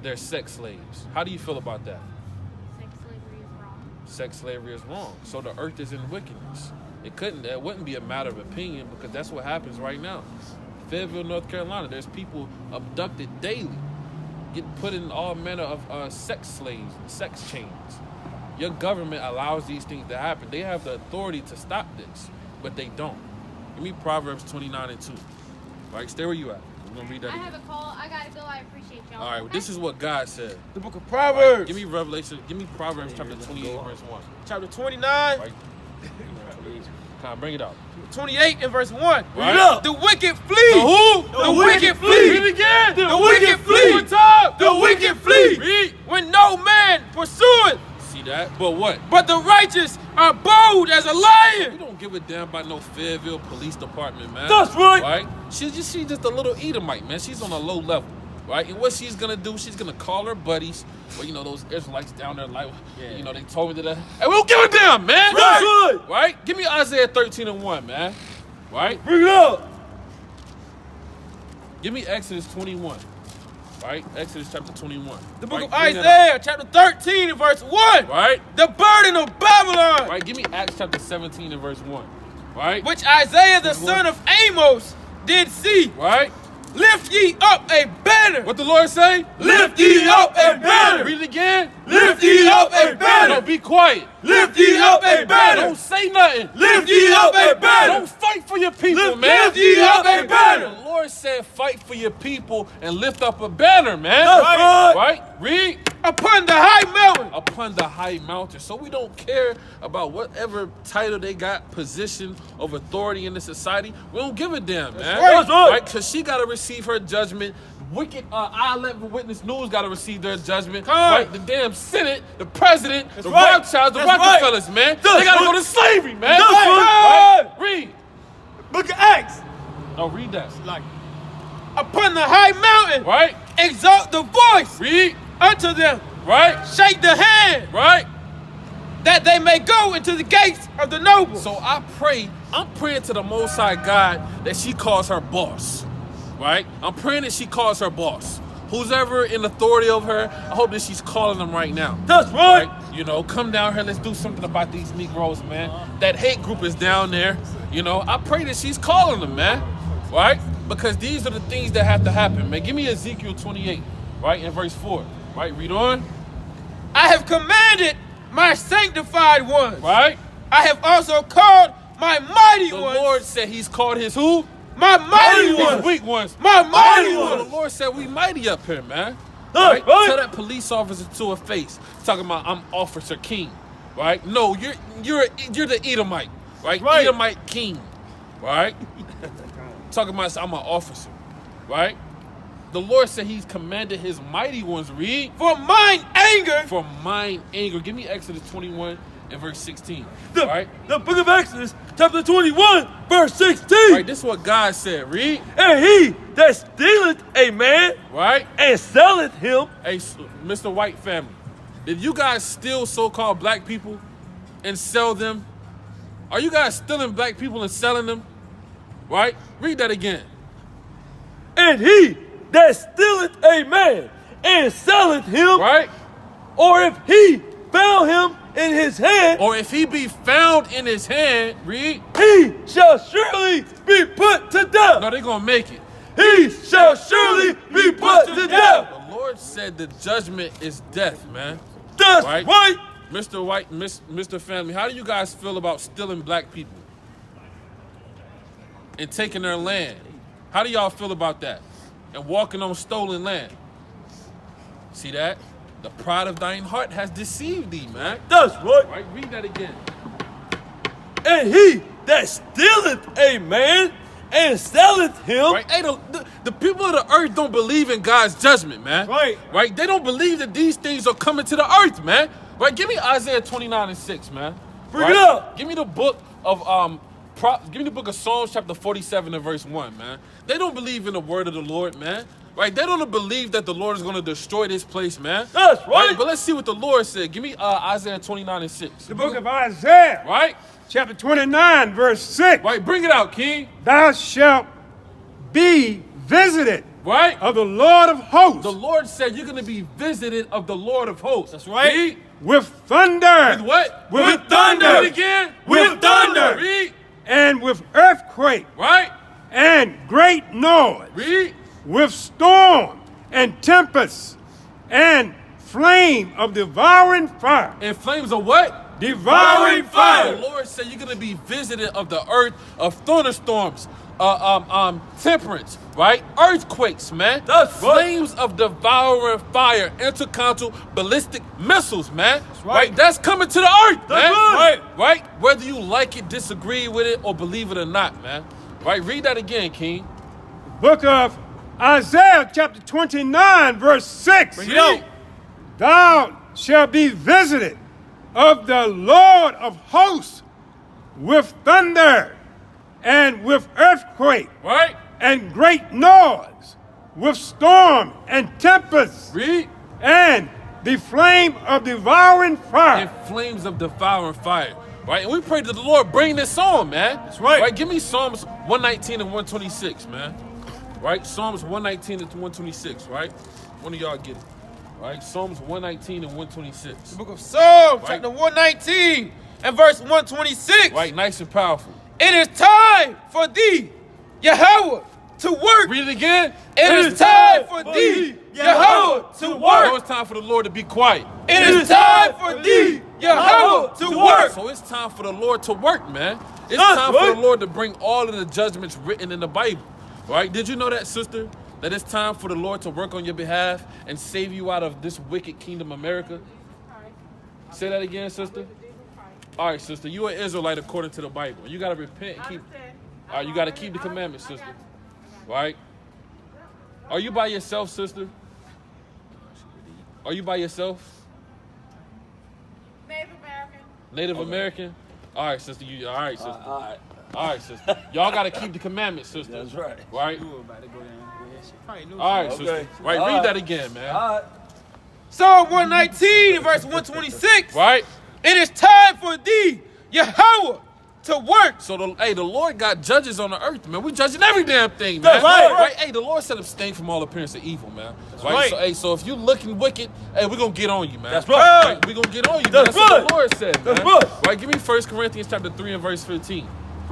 They're sex slaves. How do you feel about that? Sex slavery is wrong. Sex slavery is wrong. So the earth is in wickedness. It wouldn't be a matter of opinion because that's what happens right now. Fayetteville, North Carolina, there's people abducted daily, get put in all manner of sex slaves, sex chains. Your government allows these things to happen. They have the authority to stop this, but they don't. Give me Proverbs 29:2. Right, stay where you at. We're gonna read that I again. have a call. I gotta go. I appreciate y'all. All right, Okay? this is what God said. The book of Proverbs. Give me Revelation. Give me Proverbs chapter 28, verse 1. Chapter 29, Right. Come on, bring it out. 28 and verse 1. Right. The wicked flee. The who? The wicked flee. Read it again. The wicked flee. One time. The wicked flee. Read. When no man pursueth. See that? But what? But the righteous are bold as a We lion. don't give a damn about no Fayetteville Police Department, man. That's right. Right? She's just a little Edomite, man. She's on a low level. Right? And what she's gonna do, she's gonna call her buddies, or those Israelites down there, like, they told me that. Hey, we don't give a damn, man. Right. Right? Give me Isaiah 13:1, man. Right? Bring it up. Give me Exodus 21. Right? Exodus chapter 21. The book Right? of Bring that up. Isaiah, chapter 13 and verse 1. Right? The burden of Babylon. Right? Give me Acts chapter 17 and verse 1. Right? Which Isaiah the son of Amos did see. Right? Lift ye up a banner. What the Lord say? Lift ye up a banner. Read it again. Lift ye up a banner. No, be quiet. Lift ye up a banner. Don't say nothing. Lift ye up a banner. Don't fight for your people, man. Lift ye up a banner. The Lord said, fight for your people and lift up a banner, man. That's right. Right? Read. Upon the high mountain. Upon the high mountain. So we don't care about whatever title they got, position of authority in the society. We don't give a damn, man. right. That's right. Because she got to receive her judgment. Wicked I-11 Witness News got to receive their judgment. Come on. Right? The damn Senate, the president, the right. Rothschilds, the That's right. Rockefellers, man. That's They got to right. go to slavery, man. That's Right? right. Read. Book of Acts. No, read that. Upon the high mountain. Right? Exalt the voice Read. unto them. Right? Shake the hand. Right? That they may go into the gates of the noble. So I'm praying to the Most High God that she calls her boss, right? I'm praying that she calls her boss. Who's ever in authority over her, I hope that she's calling them right now. That's right. Come down here, let's do something about these Negroes, man. That hate group is down there, I pray that she's calling them, man, right? Because these are the things that have to happen, man. Give me Ezekiel 28, right, in verse 4, right? Read on. I have commanded my sanctified ones. Right? I have also called my mighty The ones. Lord said he's called his who? My mighty His ones. weak ones. My mighty So ones. the Lord said we mighty up here, man. Right? Tell that police officer to her face, talking about I'm Officer King, right? No, you're the Edomite, right? Right. Edomite King, right? Talking about I'm an officer, right? The Lord said he's commanded his mighty ones, read, For mine anger. for mine anger. Give me Exodus 21 and verse 16, The, right? the book of Exodus, chapter 21, verse 16. Right, this is what God said, read, And he that stealeth a man right? and selleth him. Hey, Mr. White family, if you guys steal so-called black people and sell them, are you guys stealing black people and selling them? Right? Read that again. And he that stealeth a man and selleth him. Right? Or if he found him in his hand, Or if he be found in his hand, read. he shall surely be put to death. No, they're going to make it. He shall surely be put to death. The Lord said the judgment is death, man. That's Right. right. Mr. White, Mr. Family, how do you guys feel about stealing black people and taking their land? How do y'all feel about that? And walking on stolen land? See that? The pride of thine heart has deceived thee, man. That's right. Right? Read that again. And he that stealeth a man and selleth him. Right? Hey, the people of the earth don't believe in God's judgment, man. Right. Right? They don't believe that these things are coming to the earth, man. Right? Give me Isaiah 29:6, man. Bring it up. Give me the book of give me the book of Psalms chapter 47 and verse 1, man. They don't believe in the word of the Lord, man. Right? They don't believe that the Lord is going to destroy this place, man. That's right. But let's see what the Lord said. Give me Isaiah 29:6. The book of Isaiah, Right? chapter 29, verse 6. Right? Bring it out, King. Thou shalt be visited Right? of the Lord of hosts The Lord said you're going to be visited of the Lord of hosts. That's right. Read. with thunder. With what? With thunder. Read it again. With thunder. Read. And with earthquake Right? and great noise. Read. With storm and tempest and flame of devouring fire. And flames of what? Devouring The fire. Lord said you're going to be visited of the earth of thunderstorms, temperance, right? Earthquakes, man. That's right. Flames of devouring fire, intercontinental ballistic missiles, man. right. That's coming to the earth, man. right. Right? Whether you like it, disagree with it, or believe it or not, man. Right? Read that again, King. Book of Isaiah chapter 29 verse 6. Bring it out. Thou shalt be visited of the Lord of hosts with thunder and with earthquake Right? and great noise, with storm and tempest Read. and the flame of devouring fire. And flames of devouring fire. Right? And we pray that the Lord bring this on, man. That's right. Right? Give me Psalms 119 and 126, man. Right? Psalms 119 and 126, right? One of y'all get it. Right? Psalms 119 and 126. The book of Psalms, Right. chapter 119 and verse 126. Right? Nice and powerful. It is time for thee, Yahweh, to work. Read it again. It is time for thee, Yahweh, to Now work. it's time for the Lord to be quiet. It is time for thee, Yahweh, to work. So it's time for the Lord to work, man. It's That's time for right. the Lord to bring all of the judgments written in the Bible. Right? Did you know that, sister? That it's time for the Lord to work on your behalf and save you out of this wicked kingdom, America? Say that again, sister. All right, sister. You are an Israelite according to the Bible. You got to repent and keep. All right, you got to keep the commandments, sister. Right? Are you by yourself, sister? Are you by yourself? Native American. Native American? All right, sister. All right, sister. All right, sister. Y'all got to keep the commandments, sister. That's right. Right? Probably All right, Okay. sister. Right, All read right. that again, man. All right. Psalm 119 and verse 126. Right? It is time for thee, Yahweh, to work. So, the Lord got judges on the earth, man. We judging every damn thing, man. That's right. Right? Hey, the Lord said abstain from all appearance of evil, man. Right? right. So if you looking wicked, hey, we're going to get on you, man. That's right. We're going to get on you, man. That's That's what right. the Lord said, man. That's right. Right? Give me 1 Corinthians chapter 3 and verse 15.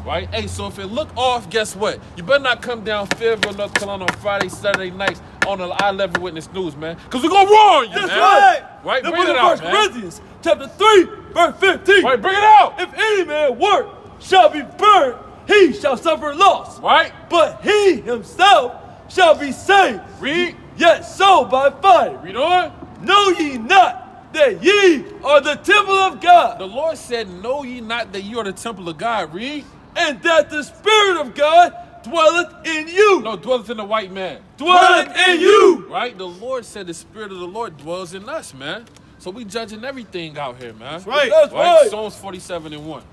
Right? Hey, so if it look off, guess what? You better not come down Fayetteville, North Carolina on Friday, Saturday nights on the I Level Witness News, man. Because we're going to warn you, That's man. right. Right? The Bring book it of out, 1 man. Corinthians, chapter 3, verse 15. Right, bring it out. If any man work shall be burned, he shall suffer loss. Right? But he himself shall be saved. Read. Yet so by fire. Read on. Know ye not that ye are the temple of God, The Lord said, know ye not that you are the temple of God. Read. and that the Spirit of God dwelleth in you? No, dwelleth in the white man. Dwelleth in you. Right? The Lord said the Spirit of the Lord dwells in us, man. So we judging everything out here, man. That's right. That's right. Psalms 47 and 1.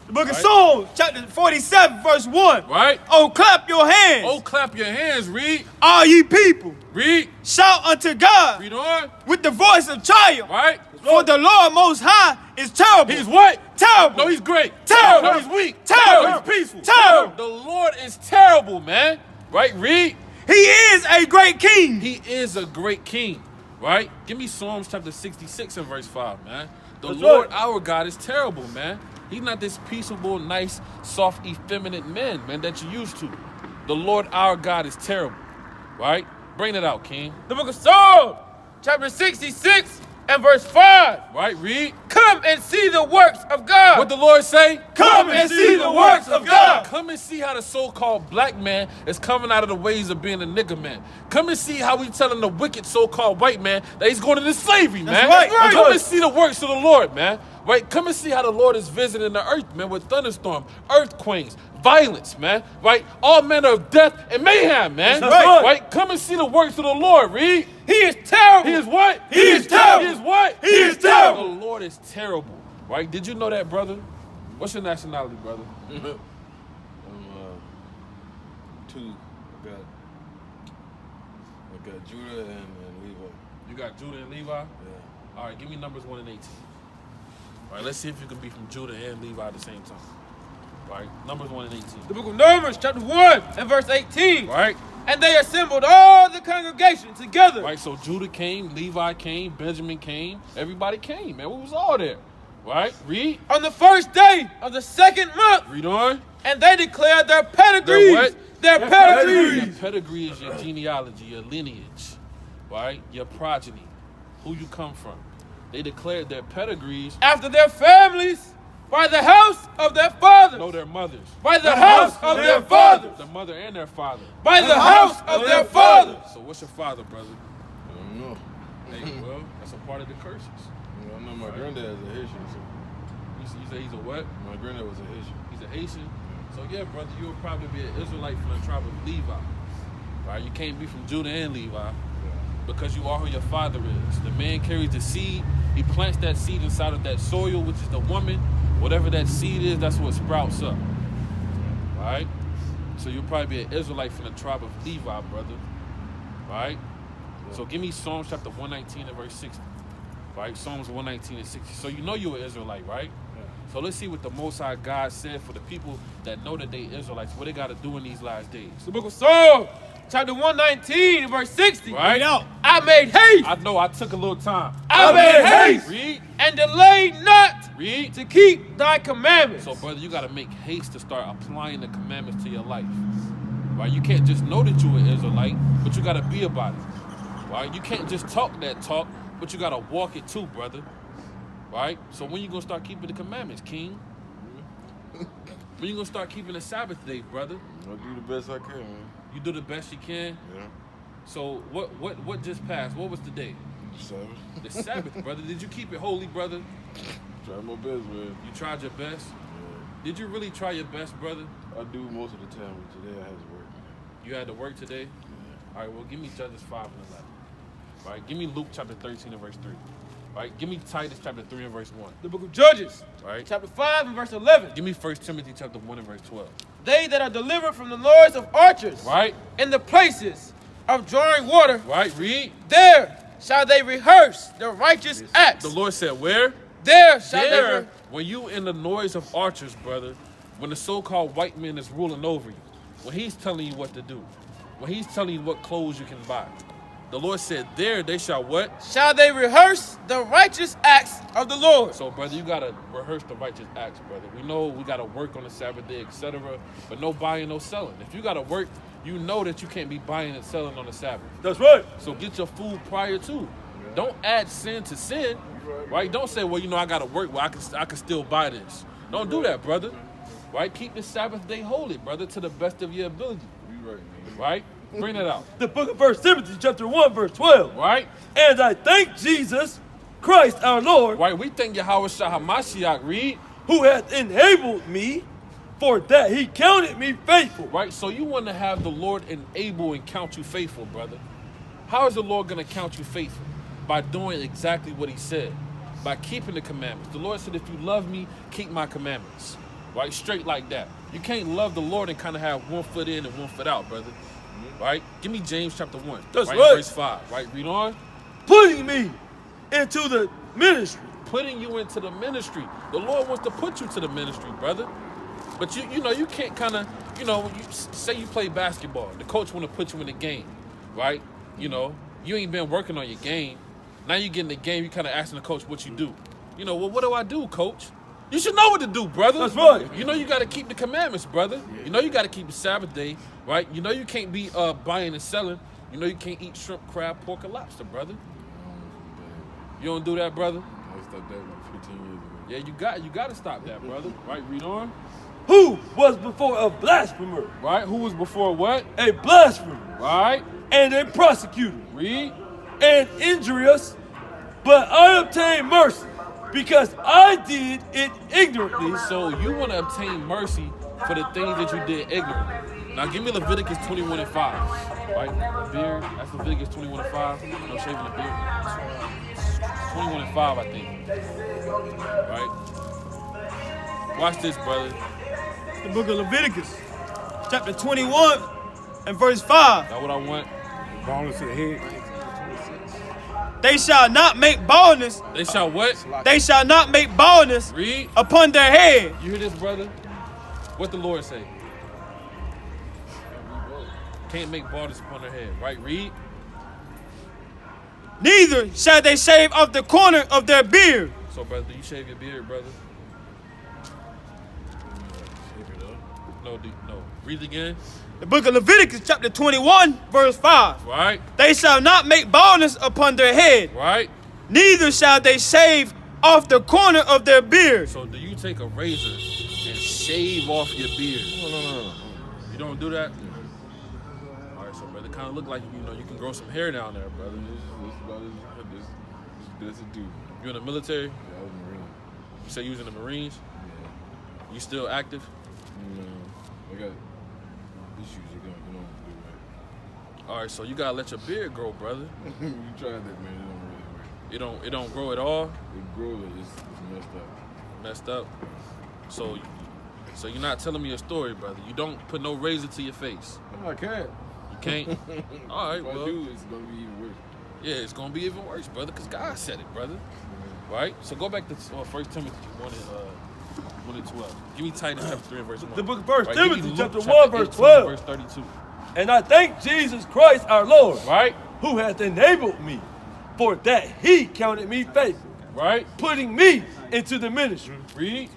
The book of Right. Psalms, chapter 47, verse 1. Right? Oh, clap your hands, Oh, clap your hands. Read. all ye people. Read. Shout unto God Read on. with the voice of triumph. Right? For the Lord Most High is terrible. He's what? terrible. No, he's great. Terrible. No, he's weak. Terrible. No, he's peaceful. Terrible. The Lord is terrible, man. Right? Read. He is a great king. He is a great king. Right? Give me Psalms chapter 66 and verse 5, man. The That's Lord, right. our God, is terrible, man. He's not this peaceable, nice, soft, effeminate man, that you're used to. The Lord, our God, is terrible. Right? Bring it out, King. The book of Psalms, chapter 66 and verse 5. Right? Read. Come and see the works of God. What the Lord say? Come and see the works of God. Come and see how the so-called black man is coming out of the ways of being a nigger man. Come and see how we telling the wicked so-called white man that he's going into slavery, man. right. That's Come right. and see the works of the Lord, man. right? Come and see how the Lord is visiting the earth, man, with thunderstorms, earthquakes, violence, man, right? All manner of death and mayhem, man. That's right. Right? Come and see the works of the Lord, read. He is terrible. He is what? He is terrible. He is what? He is terrible. The Lord is terrible, right? Did you know that, brother? What's your nationality, brother? Two. I got Judah and Levi. You got Judah and Levi? Yeah. All right, give me numbers 1 and 18. All right, let's see if you can be from Judah and Levi at the same time. All right, numbers 1 and 18. The book of Numbers, chapter 1 and verse 18. All right, And they assembled all the congregation together. right. So Judah came, Levi came, Benjamin came, everybody came, man. We was all there. Right? Read. On the first day of the second month. Read on. And they declared their pedigrees. Their what? Their pedigrees. Your pedigree is your genealogy, your lineage, right? Your progeny, who you come from. They declared their pedigrees After their families, by the house of their fathers. know their mothers. By the house of their fathers. The mother and their father. By the house of their fathers. So what's your father, brother? I don't know. Hey, well, that's a part of the curses. I know my granddad is a Haitian, so You say he's a what? my granddad was a Haitian. He's a Haitian. So yeah, brother, you will probably be an Israelite from the tribe of Levi. Right? You can't be from Judah and Levi because you are who your father is. The man carries the seed. He plants that seed inside of that soil, which is the woman. Whatever that seed is, that's what sprouts up. Right? So you'll probably be an Israelite from the tribe of Levi, brother. Right? So give me Psalms chapter 119 and verse 60. Right? Psalms 119 and 60. So you know you're an Israelite, right? So let's see what the Most High God said for the people that know that they Israelites, what they got to do in these last days. The book of Psalms, chapter 119, verse 60. Right? I made haste. I know I took a little time. I made haste. Read. And delayed not Read. to keep thy commandments. So, brother, you got to make haste to start applying the commandments to your life. Right? You can't just know that you're an Israelite, but you got to be about it. Right? You can't just talk that talk, but you got to walk it too, brother. Right? So when you going to start keeping the commandments, King? When you going to start keeping the Sabbath day, brother? I'll do the best I can, man. You do the best you can? Yeah. So what just passed? What was the day? Sabbath. The Sabbath, brother. Did you keep it holy, brother? Try my best, man. You tried your best? Yeah. Did you really try your best, brother? I do most of the time, but today I have to work. You had to work today? Yeah. All right, well, give me Judges 5 and 11. All right, give me Luke chapter 13 and verse 3. All right, give me Titus chapter 3 and verse 1. The book of Judges, Right? chapter 5 and verse 11. Give me 1 Timothy chapter 1 and verse 12. They that are delivered from the noise of archers. Right? In the places of drawing water. Right? Read. There shall they rehearse the righteous acts. The Lord said, where? There shall There. they When you in the noise of archers, brother, when the so-called white man is ruling over you, when he's telling you what to do, when he's telling you what clothes you can buy, the Lord said, there they shall what? shall they rehearse the righteous acts of the Lord. So, brother, you got to rehearse the righteous acts, brother. We know we got to work on the Sabbath day, etc., but no buying, no selling. If you got to work, you know that you can't be buying and selling on the Sabbath. That's right. So get your food prior to. Don't add sin to sin, right? Don't say, well, you know, I got to work. Well, I can still buy this. Don't do that, brother. Right? Keep the Sabbath day holy, brother, to the best of your ability. You right, man. Right? Bring that out. The book of 1 Timothy chapter 1 verse 12. Right? And I thank Jesus Christ our Lord, Right? We thank Yahweh Shah HaMashiach, read. who hath enabled me, for that he counted me faithful. Right? So you want to have the Lord enable and count you faithful, brother. How is the Lord going to count you faithful? By doing exactly what he said. By keeping the commandments. The Lord said, if you love me, keep my commandments. Right? Straight like that. You can't love the Lord and kind of have one foot in and one foot out, brother. Right? Give me James chapter 1. That's right. right. Verse 5. Right? Read on. Putting me into the ministry. Putting you into the ministry. The Lord wants to put you to the ministry, brother. But you know, you can't kind of, you know, when you say you play basketball, the coach want to put you in the game, right? You know, you ain't been working on your game. Now you get in the game, you kind of asking the coach what you do. You know, well, what do I do, coach? You should know what to do, brother. That's right. You know you got to keep the commandments, brother. You know you got to keep the Sabbath day, right? You know you can't be buying and selling. You know you can't eat shrimp, crab, pork, or lobster, brother. You don't do that, brother? I stopped that like 15 years ago. Yeah, you got to stop that, brother. Right? Read on. Who was before a blasphemer, Right? Who was before what? a blasphemer, Right? and a prosecutor, Read. and injurious, but I obtained mercy because I did it ignorantly. So you want to obtain mercy for the things that you did ignorantly. Now give me Leviticus 21:5. Right? The beard, that's Leviticus 21:5. No shaving the beard. 21:5, I think. Right? Watch this, brother. The book of Leviticus, chapter 21 and verse 5. That's what I want. Baldness to the head. They shall not make baldness. They shall what? They shall not make baldness Read. upon their head. You hear this, brother? What the Lord say? Can't make baldness upon their head, right? Read. Neither shall they shave off the corner of their beard. So, brother, do you shave your beard, brother? No. Read it again. The book of Leviticus, chapter 21, verse 5. Right. They shall not make baldness upon their head. Right. Neither shall they shave off the corner of their beard. So, do you take a razor and shave off your beard? No. You don't do that? All right, so, brother, kind of look like, you can grow some hair down there, brother. That's a dude. You in the military? Yeah, I was Marine. You say you was in the Marines? Yeah. You still active? No. I got issues you're going to do, All right, so you gotta let your beard grow, brother. right? You tried that, man. It don't really work. It don't grow at all. It grows, it's messed up. Messed up. So you're not telling me a story, brother. You don't put no razor to your face. No, I can't. You can't. All right, If I well, do, it's going to be even worse. yeah, it's gonna be even worse, brother, because God said it, brother. Right? So go back to 1 Timothy 1 and 12. Give me Titus chapter 3 and verse 1. The book of 1 Right, give me Timothy, Luke chapter chapter 1, verse 18, 12. verse 32. And I thank Jesus Christ our Lord, Right? who hath enabled me, for that he counted me faithful, Right? putting me into the ministry, Read.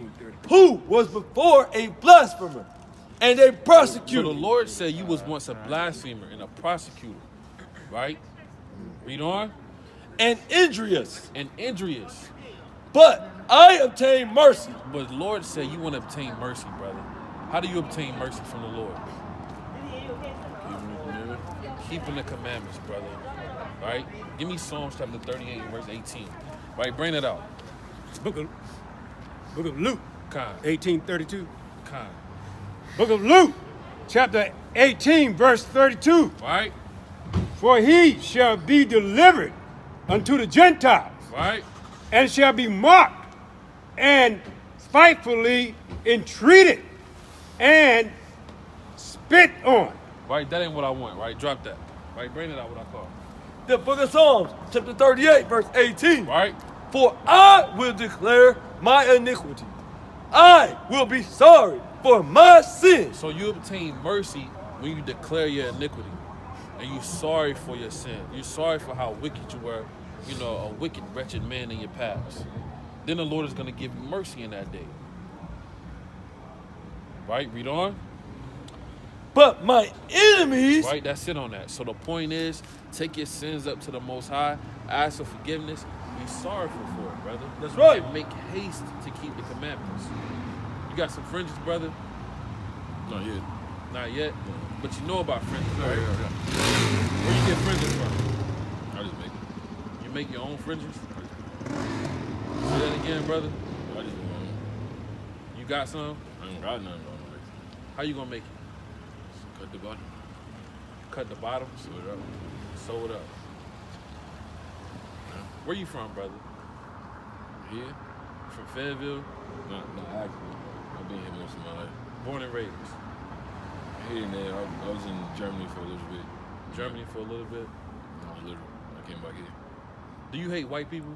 who was before a blasphemer and a So prosecutor. the Lord said you was once a blasphemer and a prosecutor. Right? Read on. and injurious. And injurious. But I obtained mercy. But the Lord said you want to obtain mercy, brother. How do you obtain mercy from the Lord? Keeping the commandments, brother. Right? Give me Psalms chapter 38 and verse 18. Right? Bring it out. Book of Luke, Kind. 18:32. Kind. Book of Luke, chapter 18, verse 32. Right? For he shall be delivered unto the Gentiles, Right? and shall be mocked and spitefully entreated and spit on. Right? That ain't what I want, right? Drop that. Right? Bring it out what I call. The book of Psalms, chapter 38, verse 18. Right? For I will declare my iniquity. I will be sorry for my sins. So you obtain mercy when you declare your iniquity. And you're sorry for your sin. You're sorry for how wicked you were, a wicked, wretched man in your past. Then the Lord is going to give you mercy in that day. Right? Read on. But my enemies, Right? That's it on that. So the point is, take your sins up to the Most High, ask for forgiveness, be sorrowful for it, brother. That's right. And make haste to keep the commandments. You got some fringes, brother? Not yet. Not yet? But you know about fringes, right? Yeah. Where you get fringes from? I just make it. You make your own fringes? Say that again, brother. I just do my own. You got some? I ain't got nothing on it. How you gonna make it? Cut the bottom. Cut the bottom, Sew it up. sew it up. Where you from, brother? Here? From Fayetteville? Not actually. I've been here most of my life. Born and raised. Here and there. I was in Germany for a little bit. Germany for a little bit. Not a little. I came back here. Do you hate white people?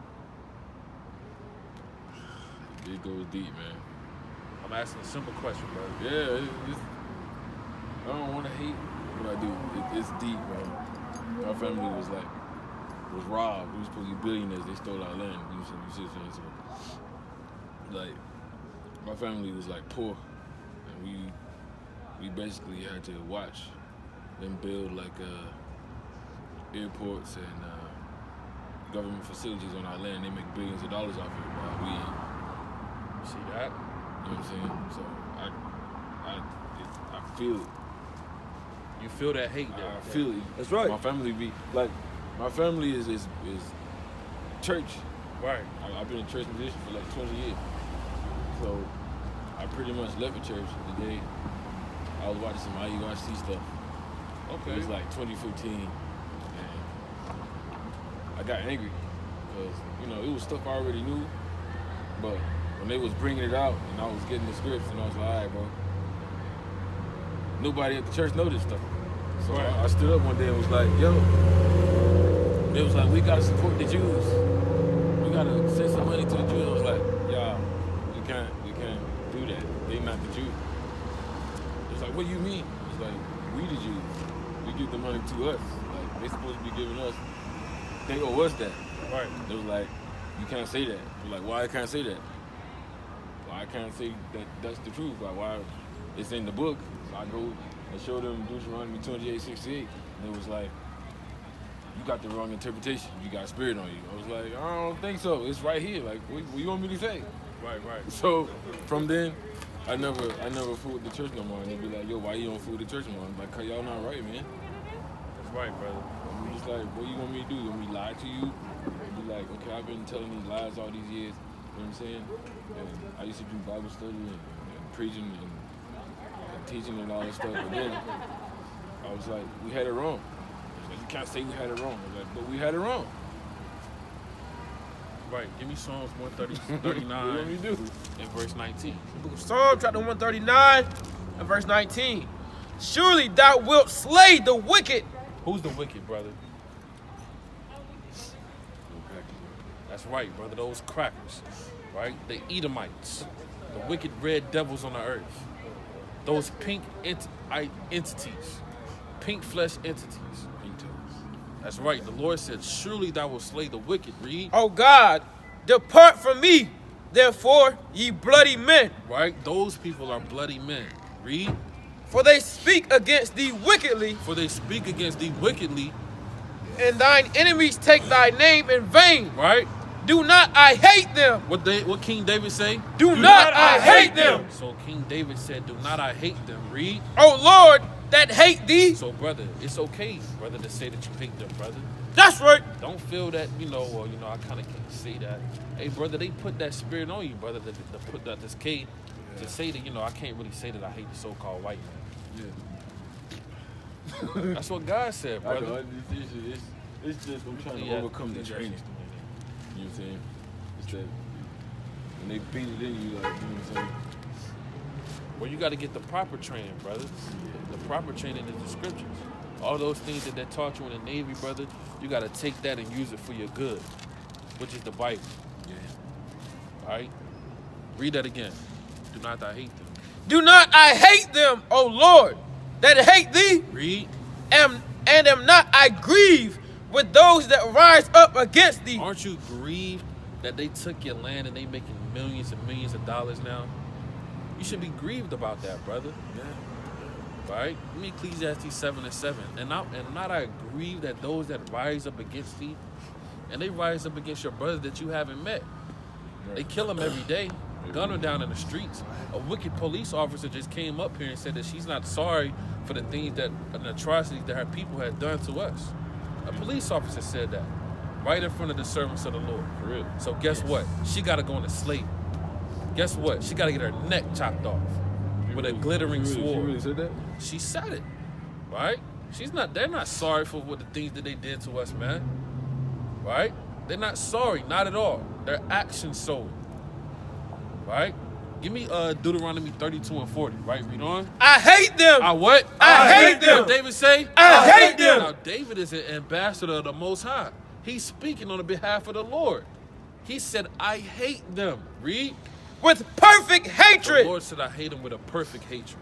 It goes deep, man. I'm asking a simple question, brother. Yeah, I don't want to hate what I do. It's deep, man. My family was robbed. We was supposed to be billionaires. They stole our land. You see what I'm saying? So, like, my family was poor, and we basically had to watch them build airports and government facilities on our land. They make billions of dollars off of it while we ain't. See that? You know what I'm saying? So I feel it. You feel that hate there? I feel it. That's right. My family my family is church Right. I've been in church musician for like 20 years. So I pretty much left the church the day I was watching some IUIC stuff. Okay. It was like 2015. And I got angry because, it was stuff I already knew. But when they was bringing it out and I was getting the scripts and I was like, all right, bro. Nobody at the church know this stuff. So Right. I stood up one day and was like, yo. It was like, we got to support the Jews. We got to send some money to the Jews. I was like, y'all, we can't do that. They not the Jews. It was like, what do you mean? It's like, we the Jews. We give the money to us. Like, they supposed to be giving us. They owe us that. Right. It was like, you can't say that. We're like, why I can't say that? Why I can't say that that's the truth? Like, why it's in the book. So I go and show them Deuteronomy 28:68. And it was like, you got the wrong interpretation. You got spirit on you. I was like, I don't think so. It's right here. Like, what you want me to say? Right. So from then, I never fooled the church no more. And they'd be like, yo, why you don't fool the church no more? I'm like, cause y'all not right, man. That's right, brother. I'm just like, what you want me to do? You want me to lie to you? Be like, okay, I've been telling these lies all these years. You know what I'm saying? And I used to do Bible study and preaching and teaching and all that stuff. But then I was like, we had it wrong. I was like, you can't say we had it wrong. I was like, but we had it wrong. Right. Give me Psalms What do you want me 139 to do? and verse 19. Book of Psalms, chapter 139 and verse 19. Surely thou wilt slay the wicked. Who's the wicked, brother? That's right, brother. Those crackers, right? The Edomites, the wicked red devils on the earth. Those pink entities, pink flesh entities. That's right. The Lord said, surely thou wilt slay the wicked. Read. O God, depart from me, therefore, ye bloody men. Right? Those people are bloody men. Read. For they speak against thee wickedly, For they speak against thee wickedly. and thine enemies take thy name in vain. Right? Do not I hate them. What King David say? Do not I hate them. So King David said, do not I hate them. Read. O Lord, that hate thee. So brother, it's okay, brother, to say that you hate them, brother. That's right. Don't feel that, I kind of can't say that. Hey, brother, they put that spirit on you, brother, to put that, this K, to say that, I can't really say that I hate the so-called white man. Yeah. That's what God said, I brother. know, it's just I'm trying to overcome the training. You know what I'm saying? It's that when they beat it in you, like, you know what I'm saying? Well, you got to get the proper training, brother. The proper training is the scriptures. All those things that they taught you in the Navy, brother, you got to take that and use it for your good, which is the Bible. Yeah. All right? Read that again. Do not I hate them. Do not I hate them, O Lord, that hate thee. Read. And am not I grieved with those that rise up against thee. Aren't you grieved that they took your land and they making millions and millions of dollars now? You should be grieved about that, brother. Yeah. Right? Give me Ecclesiastes 7:7. And not I grieve that those that rise up against thee, and they rise up against your brothers that you haven't met. They kill them every day, gun them down in the streets. A wicked police officer just came up here and said that she's not sorry for the things that, an atrocities that her people had done to us. A police officer said that right in front of the servants of the Lord. For real. So guess what? She got to go into slavery. Guess what? She got to get her neck chopped off with a glittering She sword. really said that? She said it, right? They're not sorry for what the things that they did to us, man. Right? They're not sorry, not at all. Their actions show it. Right? Give me Deuteronomy 32 and 40, right? Read on. I hate them. I what? I hate them. What David say? I hate them. Now, David is an ambassador of the Most High. He's speaking on the behalf of the Lord. He said, I hate them. Read. With perfect The hatred. Lord said, I hate them with a perfect hatred.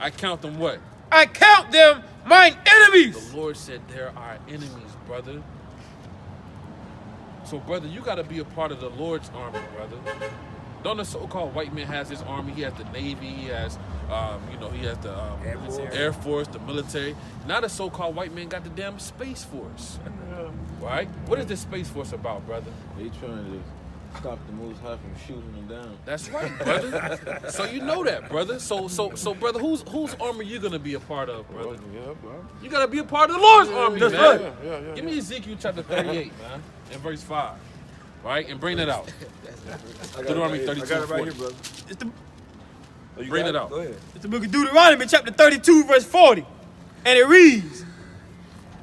I count them what? I count them mine enemies. The Lord said, they're our enemies, brother. So, brother, you got to be a part of the Lord's army, brother. Don't the so-called white man has his army? He has the Navy. He has, he has the Air Force, the military. Now the so-called white man got the damn Space Force. Right? What is the Space Force about, brother? They trying to stop the Most High from shooting them down. That's right, brother. So you know that, brother. So, brother, whose army you gonna be a part of, brother? Yeah, bro. You gotta be a part of the Lord's army, That's man. right. Yeah. Give me Ezekiel chapter 38, man, and verse 5. right? And bring that out. Deuteronomy 32, I got it right 40. here, brother. It's the, Oh, you Bring got it out. Go ahead. it's the book of Deuteronomy, chapter 32, verse 40. And it reads,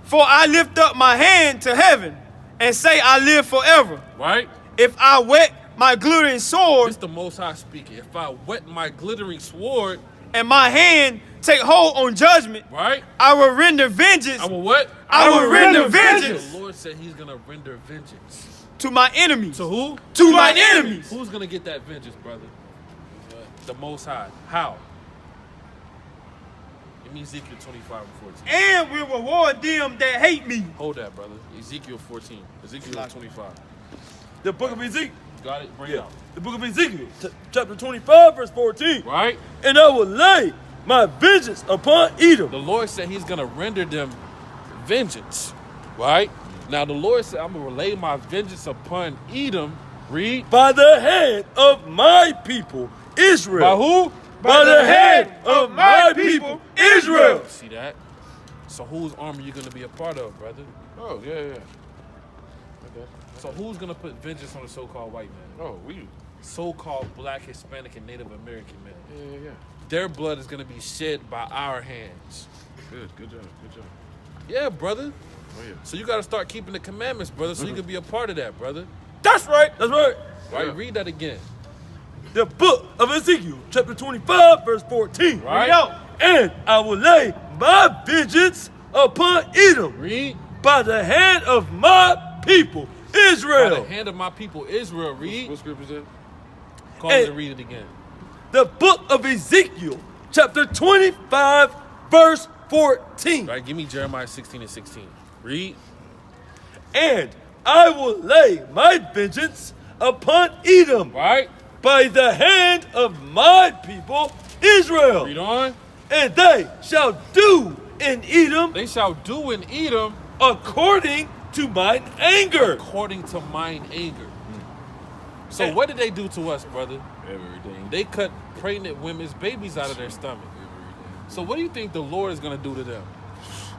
"For I lift up my hand to heaven and say I live forever. Right? If I wet my glittering sword It's the Most High speaking. If I wet my glittering sword, and my hand take hold on judgment, right? I will render vengeance I will what? I will render The vengeance Lord said he's going to render vengeance. to my enemies. To who? To my enemies. Who's going to get that vengeance, brother? The Most High. How? Give me Ezekiel 25 and 14. And will reward them that hate me." Hold that, brother. Ezekiel 14. Ezekiel 25. The book of Ezekiel. Got it? Bring it Yeah. out. The book of Ezekiel, chapter 25, verse 14. Right? And I will lay my vengeance upon Edom. The Lord said he's going to render them vengeance. Right? Now, the Lord said, I'm going to lay my vengeance upon Edom. Read. By the hand of my people, Israel. By who? By the hand of my people, Israel. See that? So whose army you going to be a part of, brother? Oh, yeah. Okay. So who's going to put vengeance on the so-called white man? Oh, we. So-called black, Hispanic, and Native American men. Yeah. Their blood is going to be shed by our hands. Good job. Yeah, brother. Oh, yeah. So you got to start keeping the commandments, brother, so you can be a part of that, brother. That's right. That's right. Right? Yeah. Read that again. The book of Ezekiel, chapter 25, verse 14. Right? Read out. And I will lay my vengeance upon Edom Read. by the hand of my people, By Israel. the hand of my people, Israel. Read. What scripture is that? Call Hey. me to read it again. The book of Ezekiel, chapter 25, verse 14. Right? Give me Jeremiah 16 and 16. Read. And I will lay my vengeance upon Edom Right? by the hand of my people, Israel. Read on. And they shall do in Edom They shall do in Edom according to mine anger. according to mine anger. So what did they do to us, brother? Everything. They cut pregnant women's babies out of their stomach. So what do you think the Lord is going to do to them?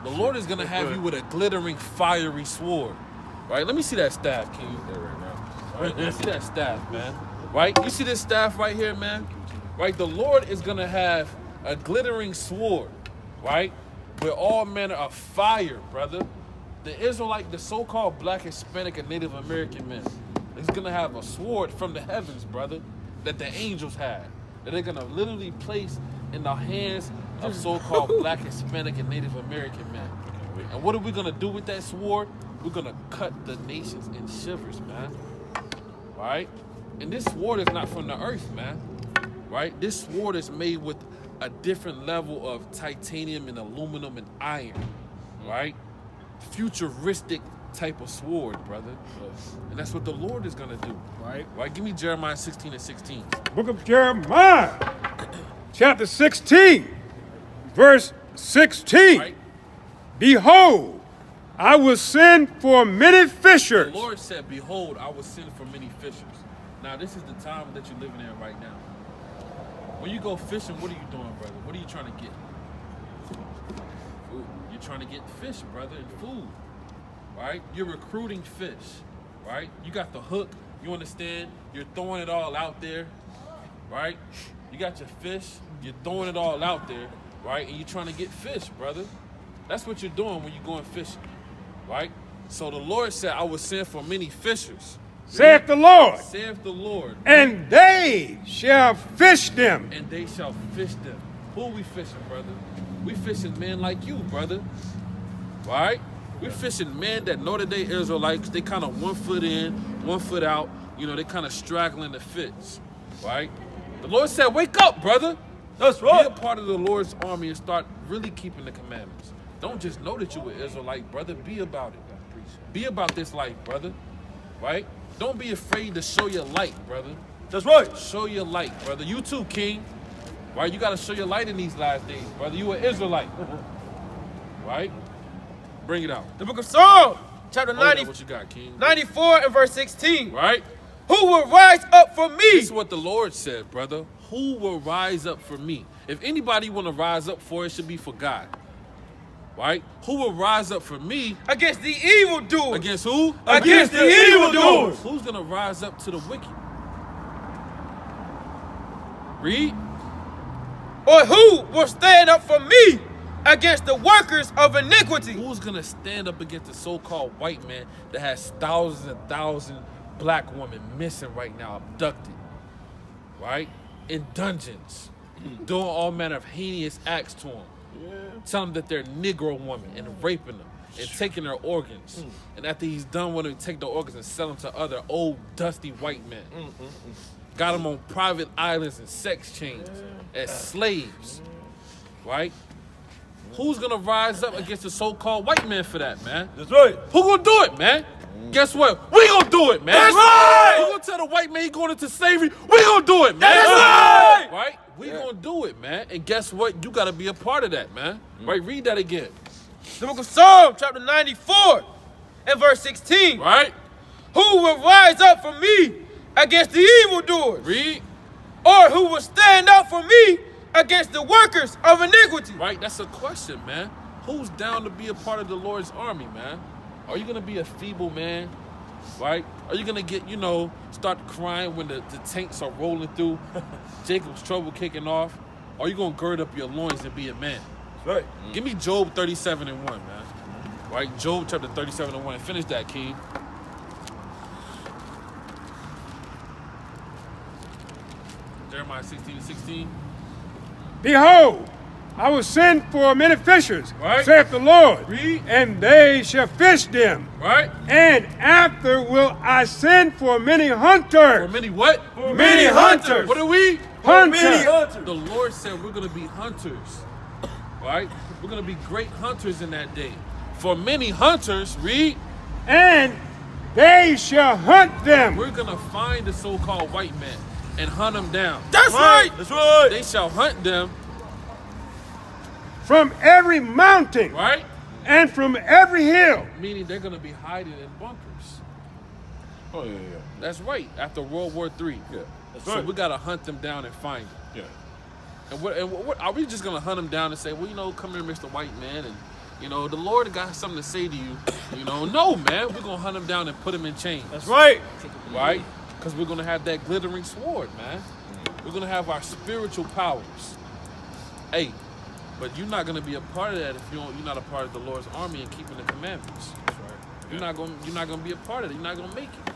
The Lord is going to have you with a glittering, fiery sword. Right? Let me see that staff, King. Right now. Right? Let me see that staff, man. Right? You see this staff right here, man? Right? The Lord is going to have a glittering sword, right? With all manner of fire, brother. The Israelite, the so-called black, Hispanic, and Native American men, is going to have a sword from the heavens, brother, that the angels had. That they're going to literally place in the hands of so-called black, Hispanic, and Native American men. And what are we going to do with that sword? We're going to cut the nations in shivers, man. Right? And this sword is not from the earth, man. Right? This sword is made with a different level of titanium and aluminum and iron. Right? Futuristic type of sword, brother. And that's what the Lord is going to do. Right. Right? Give me Jeremiah 16 and 16. Book of Jeremiah, chapter 16, verse 16. Right? Behold, I will send for many The fishers. Lord said, behold, I will send for many fishers. Now, this is the time that you're living in right now. When you go fishing, what are you doing, brother? What are you trying to get? Food. You're trying to get fish, brother, and food. Right? You're recruiting fish. Right? You got the hook. You understand? You're throwing it all out there. Right? You got your fish. You're throwing it all out there. Right? And you're trying to get fish, brother. That's what you're doing when you're going fishing. Right? So the Lord said, I will send for many fishers. Saith the Lord, Saith the Lord. and they shall fish them. And they shall fish them. Who are we fishing, brother? We fishing men like you, brother. Right? We fishing men that know that they Israelites. They kind of 1 foot in, 1 foot out. You know, they kind of straggling the fish. Right? The Lord said, wake up, brother. That's Be right. a part of the Lord's army and start really keeping the commandments. Don't just know that you're an Israelite, brother. Be about it. Be about this life, brother. Right? Don't be afraid to show your light, brother. That's right. Show your light, brother. You too, King. Right? You got to show your light in these last days, brother. You an Israelite. Right? Bring it out. The book of Psalms, chapter Hold up, 90, what you got, King? 94 and verse 16. Right? Who will rise up for me? This is what the Lord said, brother. Who will rise up for me? If anybody want to rise up for it, should be for God. right? Who will rise up for me against the evildoers. against who? Against the evildoers. Who's gonna rise up to the wicked? Read. Or who will stand up for me against the workers of iniquity? Who's gonna stand up against the so-called white man that has thousands and thousands black women missing right now, abducted, right? In dungeons, doing all manner of heinous acts to them. Telling them that they're Negro women and raping them and taking their organs. And after he's done with them, take the organs and sell them to other old dusty white men. Got them on private islands and sex chains as slaves, right? Who's gonna rise up against the so-called white man for that, man? That's right. Who gonna do it, man? Guess what? We gonna do it, man. That's right. Who gonna tell the white man he going into slavery? We gonna do it, man. That's right. Right? We gonna do it, man. And guess what? You gotta be a part of that, man. Right? Read that again. The book of Psalms, chapter 94, and verse 16. Right? Who will rise up for me against the evildoers? Read. Or who will stand up for me against the workers of iniquity? Right? That's a question, man. Who's down to be a part of the Lord's army, man? Are you gonna be a feeble man? Right? Are you gonna get, start crying when the tanks are rolling through, Jacob's trouble kicking off? Or are you gonna gird up your loins and be a man? That's right. Give me Job 37:1, man. Right? Job chapter 37:1. Finish that, King. Jeremiah 16:16. Behold, I will send for many fishers, Right. saith the Lord, Read. and they shall fish them. Right? And after will I send for many hunters. For many what? Many hunters. What are we? Hunters. Many hunters. The Lord said we're going to be hunters. Right? We're going to be great hunters in that day. For many hunters, read. And they shall hunt them. We're going to find the so-called white man and hunt them down. That's right. That's right. They shall hunt them, From every mountain. right? And from every hill. Meaning they're going to be hiding in bunkers. Oh, yeah. That's right. After World War III. Yeah. So right. we got to hunt them down and find them. Yeah. And what are we just going to hunt them down and say, well, come here, Mr. White Man, and, the Lord got something to say to you. No, man. We're going to hunt them down and put them in chains. That's right. Right? Because we're going to have that glittering sword, man. We're going to have our spiritual powers. Hey, but you're not going to be a part of that if you're not a part of the Lord's army and keeping the commandments. That's right. You're not going to be a part of it. You're not going to make it.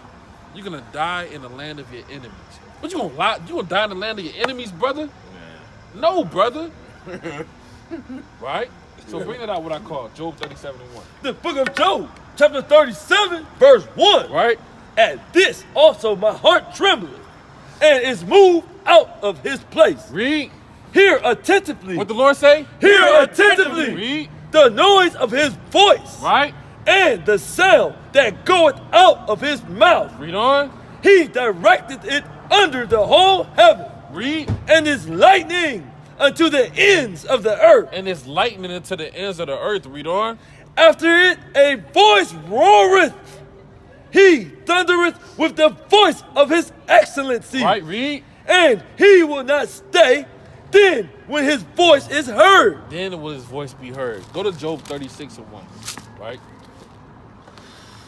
You're going to die in the land of your enemies. What, you going to die in the land of your enemies, brother? No, brother. Right? So bring it out what I call Job 37:1. The book of Job, chapter 37, verse 1. Right? At this also my heart trembleth, and is moved out of his place. Read. Hear attentively. What the Lord say? Hear attentively. Read. The noise of his voice. Right? And the sound that goeth out of his mouth. Read on. He directed it under the whole heaven. Read. And is lightning unto the ends of the earth. And it's lightning into the ends of the earth. Read on. After it a voice roareth. He thundereth with the voice of his excellency. Right? Read. And he will not stay. Then when his voice is heard. Then will his voice be heard. Go to Job 36:1. Right?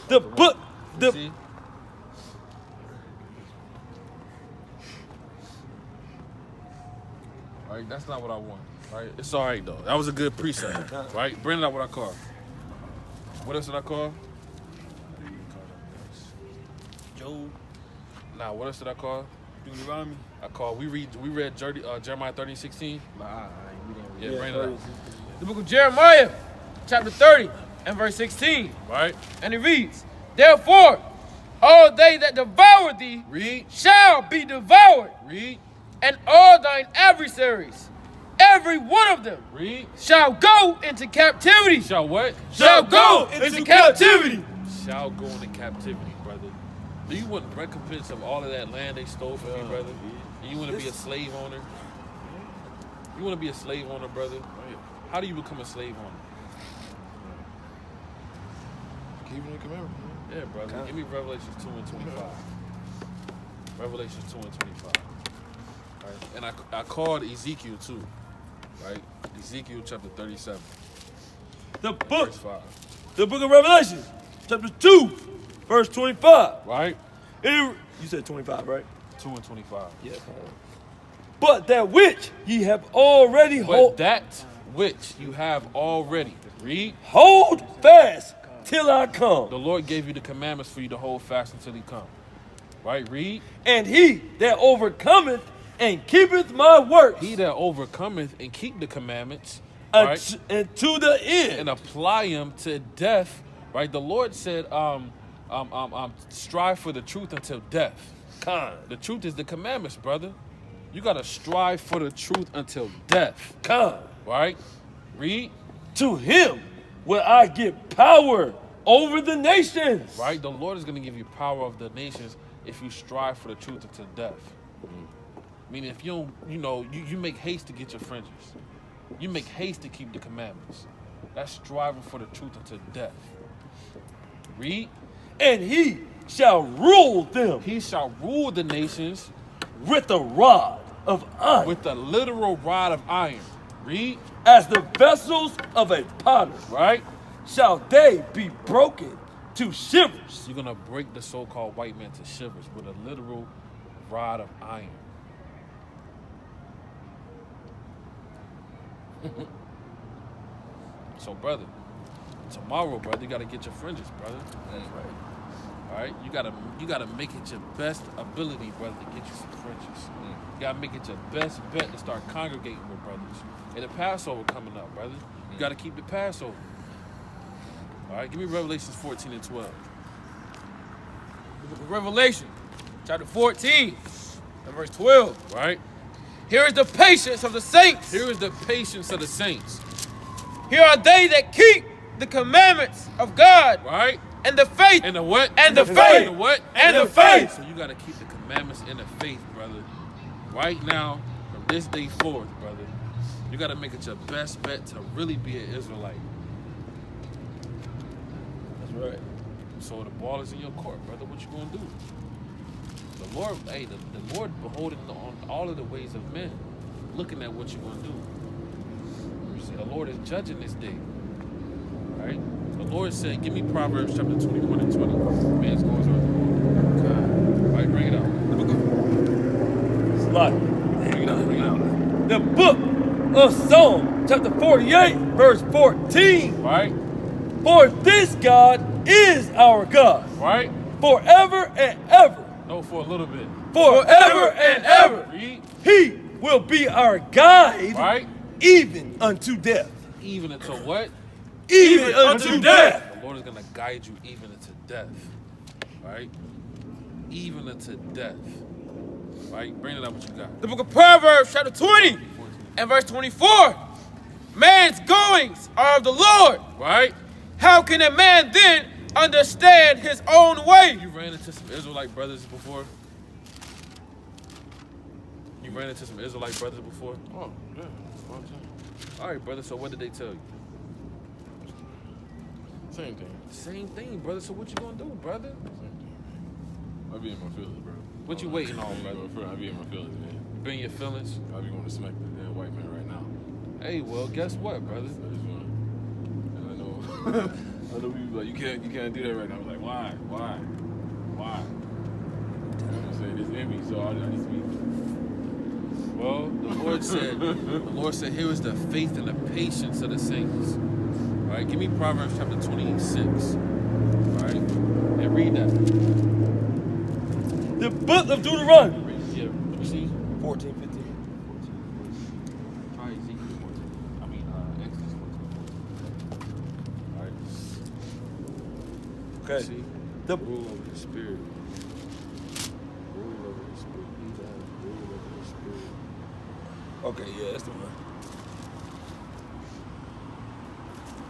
The book. See? Right? That's not what I want. Right? It's all right, though. That was a good precept. Right? Bring it out what I call. What else did I call? Job, Nah, what else did I call? Deuteronomy. I call. We read Jeremiah 30:16. Nah, we didn't read. Yeah, bring it out. The book of Jeremiah, chapter 30, and verse 16. Right? And it reads, Therefore, all they that devour thee Read. shall be devoured, Read. and all thine adversaries, every one of them, Read. shall go into captivity. Shall what? Shall go into captivity. Shall go into captivity, brother. Do you want recompense of all of that land they stole from you, brother? And you want to be a slave owner? You want to be a slave owner, brother? How do you become a slave owner? Keeping the commandment. Yeah, brother. Give me Revelations 2:25. Revelations 2:25. Right? And I called Ezekiel too. Right? Ezekiel chapter 37. The book, Verse 5. the book of Revelation, chapter 2, verse 25. Right? You said 25, right? 2 and 25. Yeah. But that which ye have already But that which you have already. Read. hold fast till I come. The Lord gave you the commandments for you to hold fast until he come. Right? Read. And he that overcometh and keepeth my works He that overcometh and keep the commandments, right, and to the end. and apply them to death, right? The Lord said, strive for the truth until death. The truth is the commandments, brother. You gotta strive for the truth until death. Right? Read. To him will I give power over the nations. Right? The Lord is gonna give you power of the nations if you strive for the truth until death. Meaning if you don't, you make haste to get your fringes. You make haste to keep the commandments. That's striving for the truth until death. Read. And he shall rule them He shall rule the nations with a rod of iron, with the literal rod of iron. Read. as the vessels of a potter. Right? Shall they be broken to shivers. You're gonna break the so-called white man to shivers with a literal rod of iron. So, brother, tomorrow, brother, you gotta get your fringes, brother. That's right. All right, you gotta make it your best ability, brother, to get you some fringes. You gotta make it your best bet to start congregating with brothers. And the Passover coming up, brother. You gotta keep the Passover. All right, give me Revelations 14 and 12. The book of Revelation, chapter 14, and verse 12. Right? Here is the patience of the saints. Here is the patience of the saints. Here are they that keep the commandments of God. Right? And the faith. And the what? And the And faith. the what? And the faith. So you got to keep the commandments and the faith, brother. Right now, from this day forth, brother, you got to make it your best bet to really be an Israelite. That's right. So the ball is in your court, brother. What you gonna do? The Lord, the Lord beholding on all of the ways of men, looking at what you gonna do. You see, the Lord is judging this day. Right? The Lord said, give me Proverbs chapter 21 and 20. Man's goals are the Right, bring it out. Slide. Bring it out, bring it out. The book of Psalm, chapter 48, verse 14. Right? For this God is our God, Right? forever and ever. No, for a little bit. Forever and ever. Read. He will be our guide, Right? even unto death. Even until what? Even unto death. The Lord is going to guide you even into death. Right? Even unto death. Right? Bring it up what you got. The book of Proverbs, chapter 20, and verse 24. Man's goings are of the Lord. Right? How can a man then understand his own way? You ran into some Israelite brothers before? You ran into some Israelite brothers before? Oh, yeah. All the time. All right, brother. So what did they tell you? Same thing. Same thing, brother. So what you gonna do, brother? Same thing. I be in my feelings, bro. What you waiting on, brother? I be in my feelings, man. You bring your feelings? I be going to smack the damn white man right now. Hey, well, guess what, brother? I just want to. And I know. I know people like, you can't do that right now. I'm like, why? You know what I'm saying? It's in me, so I just be. Well, the Lord said, here is the faith and the patience of the saints. All right, give me Proverbs chapter 26. All right, and read that. The book of Deuteronomy, Yeah, let me see. 14, 15. Try Ezekiel 14. I mean, Exodus 14. All right. Okay. See? The Rule over the spirit. Rule over the spirit. He that has rule over the spirit. Okay, yeah, that's the one.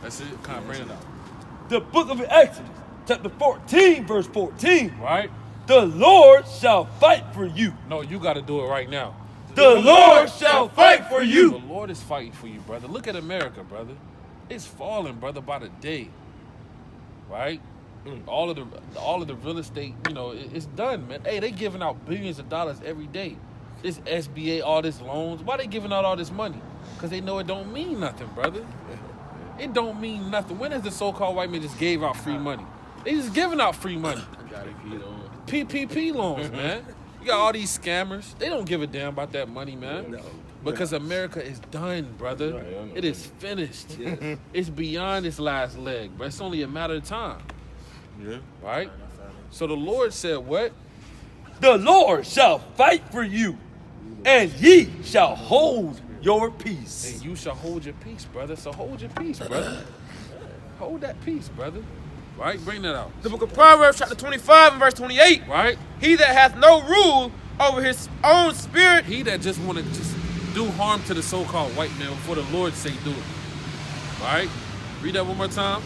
That's it. Kind of bring it out. The book of Exodus, chapter 14, verse 14. Right? The Lord shall fight for you. No, you got to do it right now. The Lord shall fight for The you. Lord is fighting for you, brother. Look at America, brother. It's falling, brother, by the day. Right? All of the real estate, it's done, man. Hey, they giving out billions of dollars every day. This SBA, all this loans. Why they giving out all this money? Because they know it don't mean nothing, brother. It don't mean nothing. When has the so-called white man just gave out free money? They just giving out free money. PPP loans, man. You got all these scammers. They don't give a damn about that money, man. No. Because America is done, brother. It is finished. It's beyond its last leg, but it's only a matter of time. Yeah. Right? So the Lord said what? The Lord shall fight for you, and ye shall hold your peace. And you shall hold your peace, brother. So hold your peace, brother. Hold that peace, brother. Right? Bring that out. The book of Proverbs, chapter 25 and verse 28. Right? He that hath no rule over his own spirit, He that just want to just do harm to the so-called white man before the Lord say do it. Right? Read that one more time.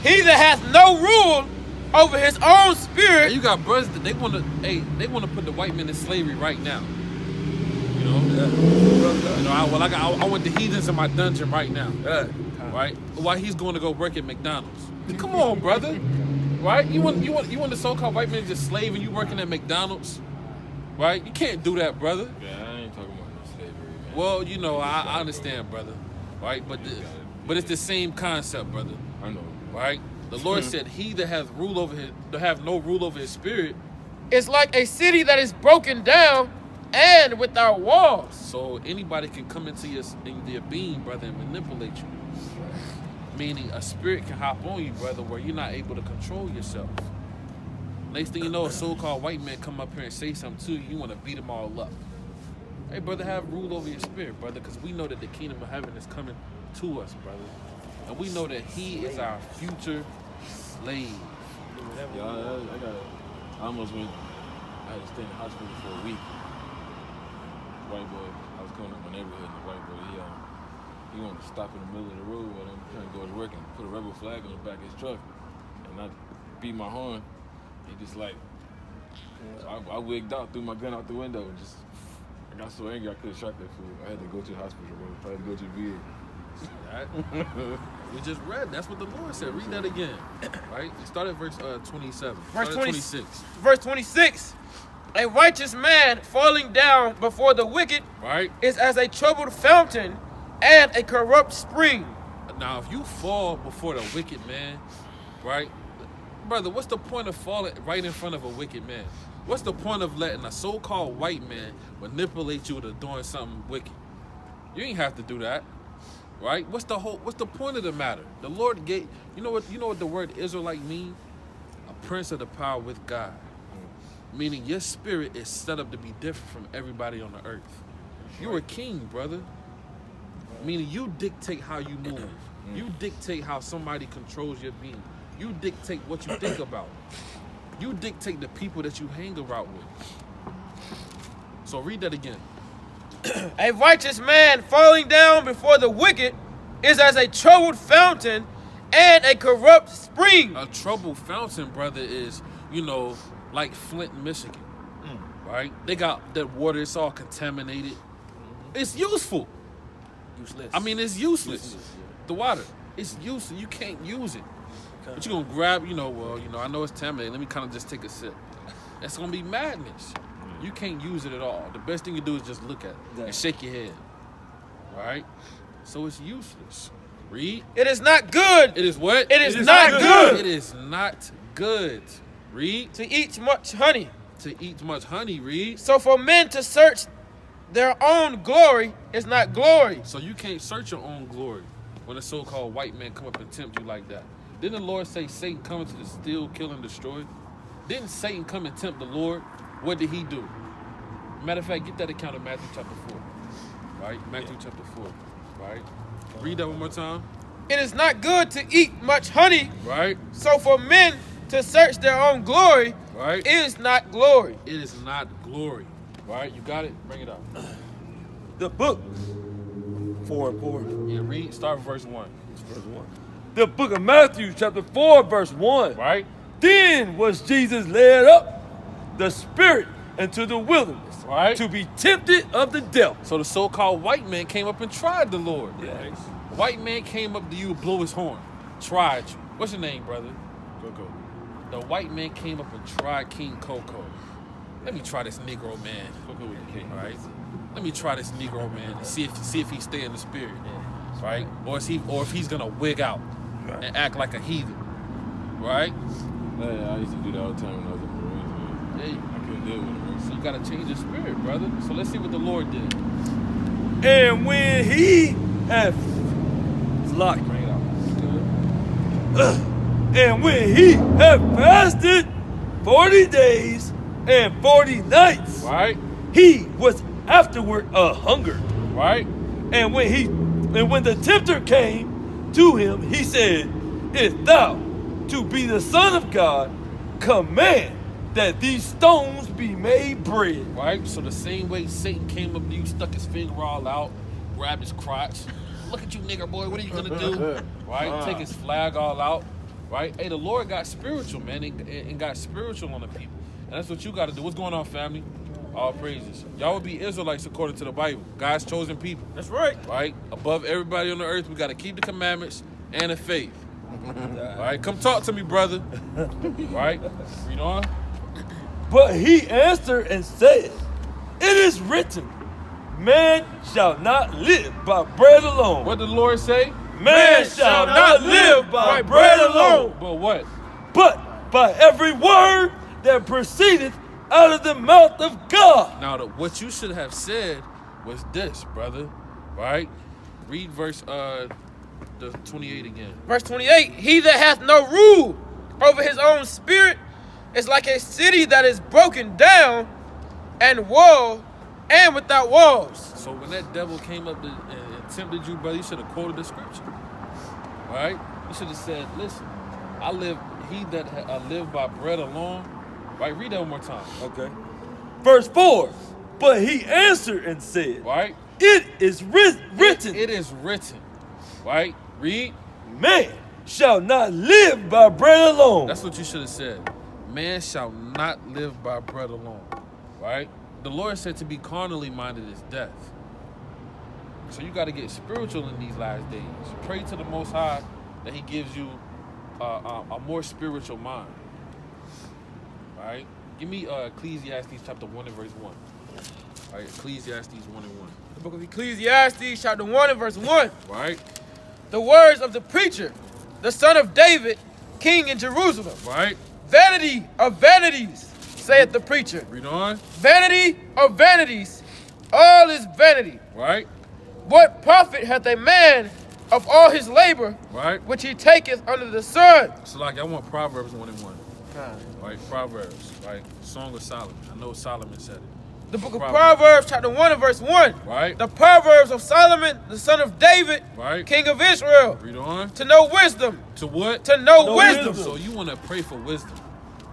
he that hath no rule over his own And spirit, you got brothers that they want to put the white man in slavery right now. You know? You know, I want the heathens in my dungeon right now. Right? While he's going to go work at McDonald's. Come on, brother. Right? You want the so-called white man just slaving you working at McDonald's? Right? You can't do that, brother. Yeah, I ain't talking about no slavery, man. Well, you know, I understand, brother. Right? But it's the same concept, brother. I know. Right? The Lord said, he that have no rule over his spirit. is like a city that is broken down and without walls. So anybody can come into your being, brother, and manipulate you. Meaning a spirit can hop on you, brother, where you're not able to control yourself. Next thing you know, a so-called white man come up here and say something to you, you want to beat them all up. Hey, brother, have rule over your spirit, brother, because we know that the kingdom of heaven is coming to us, brother. And we know that he is our future slave. Yeah, I almost went, I had to stay in the hospital for a week. White boy, I was coming to my neighborhood, and the white boy, he wanted to stop in the middle of the road while I'm trying to go to work and put a rebel flag on the back of his truck. And I beat my horn. He just like, so I wigged out, threw my gun out the window, and just, I got so angry I couldn't shot that fool. I had to go to the hospital, bro. I had to go to the VA. We just read. That's what the Lord said. Read that again. Right? Start at verse 27. Verse Start at 26. Verse 26. A righteous man falling down before the wicked Right? is as a troubled fountain and a corrupt spring. Now, if you fall before the wicked man, right? Brother, what's the point of falling right in front of a wicked man? What's the point of letting a so-called white man manipulate you into doing something wicked? You ain't have to do that. Right? What's the point of the matter? The Lord gave, you know what the word Israelite mean? A prince of the power with God. Meaning your spirit is set up to be different from everybody on the earth. You're a king, brother. Meaning you dictate how you move. You dictate how somebody controls your being. You dictate what you think about. You dictate the people that you hang around with. So read that again. A righteous man falling down before the wicked is as a troubled fountain and a corrupt spring. A troubled fountain, brother, is, like Flint, Michigan. Right? They got that water, it's all contaminated. It's useful. Useless. I mean, it's useless. The water, it's useless. You can't use it. But you're going to grab, I know it's contaminated. Let me kind of just take a sip. That's going to be madness. You can't use it at all. The best thing you do is just look at it and shake your head. Right? So it's useless. Read. It is not good. It is what? It is not good. It is not good. Read. To eat much honey. To eat much honey. Read. So for men to search their own glory is not glory. So you can't search your own glory when a so-called white man come up and tempt you like that. Didn't the Lord say Satan coming to steal, kill, and destroy? Didn't Satan come and tempt the Lord? What did he do? Matter of fact, get that account of Matthew chapter 4. Right? Matthew chapter 4. Right? Read that one more time. It is not good to eat much honey. Right? So for men to search their own glory Right? is not glory. It is not glory. Right? You got it? Bring it up. The book 4:4. Yeah, read. Start with verse 1. Verse 1. The book of Matthew, chapter 4, verse 1. Right? Then was Jesus led up the spirit into the wilderness, Right? to be tempted of the devil. So the so-called white man came up and tried the Lord. Yes. White man came up to you, blew his horn, tried you. What's your name, brother? Coco. The white man came up and tried King Coco. Let me try this Negro man. Coco with the K. All right. Let me try this Negro man and see if he stay in the spirit. right? Or if he's gonna wig out and act like a heathen, right? Yeah, I used to do that all the time when I was in the Marines, man. Yeah, I couldn't deal with it, man. so you gotta change your spirit, brother. So let's see what the Lord did. And when he had locked, Bring it out. and when he had fasted 40 days and 40 nights, Right, he was afterward a hungered. right. And when the tempter came to him, he said, "If thou to be the Son of God, command that these stones be made bread." Right? So the same way Satan came up to you, stuck his finger all out, grabbed his crotch. Look at you, nigger boy, what are you gonna do? Right? Take his flag all out. Right? Hey, the Lord got spiritual, man, and got spiritual on the people. And that's what you gotta do. What's going on, family? All praises. Y'all would be Israelites according to the Bible. God's chosen people. That's right. Right? Above everybody on the earth, we gotta keep the commandments and the faith. Right? Come talk to me, brother. Right? Read on. But he answered and said, "It is written, man shall not live by bread alone. What did the Lord say? Man shall not live by bread alone, But what? but by every word that proceedeth out of the mouth of God." Now, what you should have said was this, brother. Right? Read verse the 28 again. Verse 28, he that hath no rule over his own spirit is like a city that is broken down and without walls. So when that devil came up and tempted you, brother, you should have quoted the scripture. Right? You should have said, listen, I live by bread alone. Right? Read that one more time. Okay. Verse 4, but he answered and said, Right? "It is written, It is written. Right? Read. man shall not live by bread alone." That's what you should have said. Man shall not live by bread alone. Right? The Lord said to be carnally minded is death. So you got to get spiritual in these last days. Pray to the Most High that He gives you a more spiritual mind. Right? Give me Ecclesiastes chapter 1 and verse 1. Right? Ecclesiastes 1 and 1. The book of Ecclesiastes, chapter 1 and verse 1. Right? The words of the preacher, the son of David, king in Jerusalem. Right? Vanity of vanities, saith the preacher. Read on. Vanity of vanities, all is vanity. Right? What profit hath a man of all his labor, Right? which he taketh under the sun? So like I want Proverbs 1 and 1. Right? Proverbs. Right? Song of Solomon. I know Solomon said it. The book of Proverbs, chapter 1 and verse 1. Right? The Proverbs of Solomon, the son of David, Right? king of Israel. Read on. To know wisdom. To what? To know wisdom. So you want to pray for wisdom.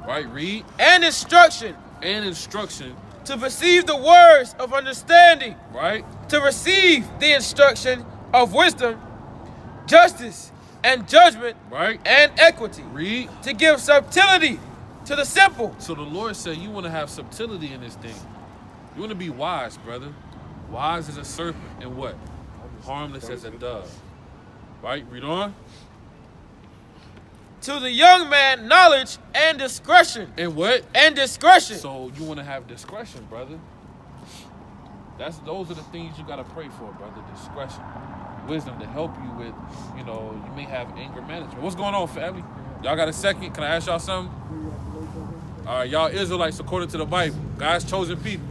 Right? Read. And instruction. And instruction. To perceive the words of understanding. Right? To receive the instruction of wisdom, justice, and judgment, Right? and equity. Read. To give subtlety to the simple. So the Lord said you want to have subtlety in this thing. You want to be wise, brother. Wise as a serpent and what? Harmless as a dove. Right? Read on. To the young man, knowledge and discretion. And what? And discretion. So you want to have discretion, brother. Those are the things you got to pray for, brother. Discretion. Wisdom to help you with, you may have anger management. What's going on, family? Y'all got a second? Can I ask y'all something? All right, y'all Israelites according to the Bible. God's chosen people.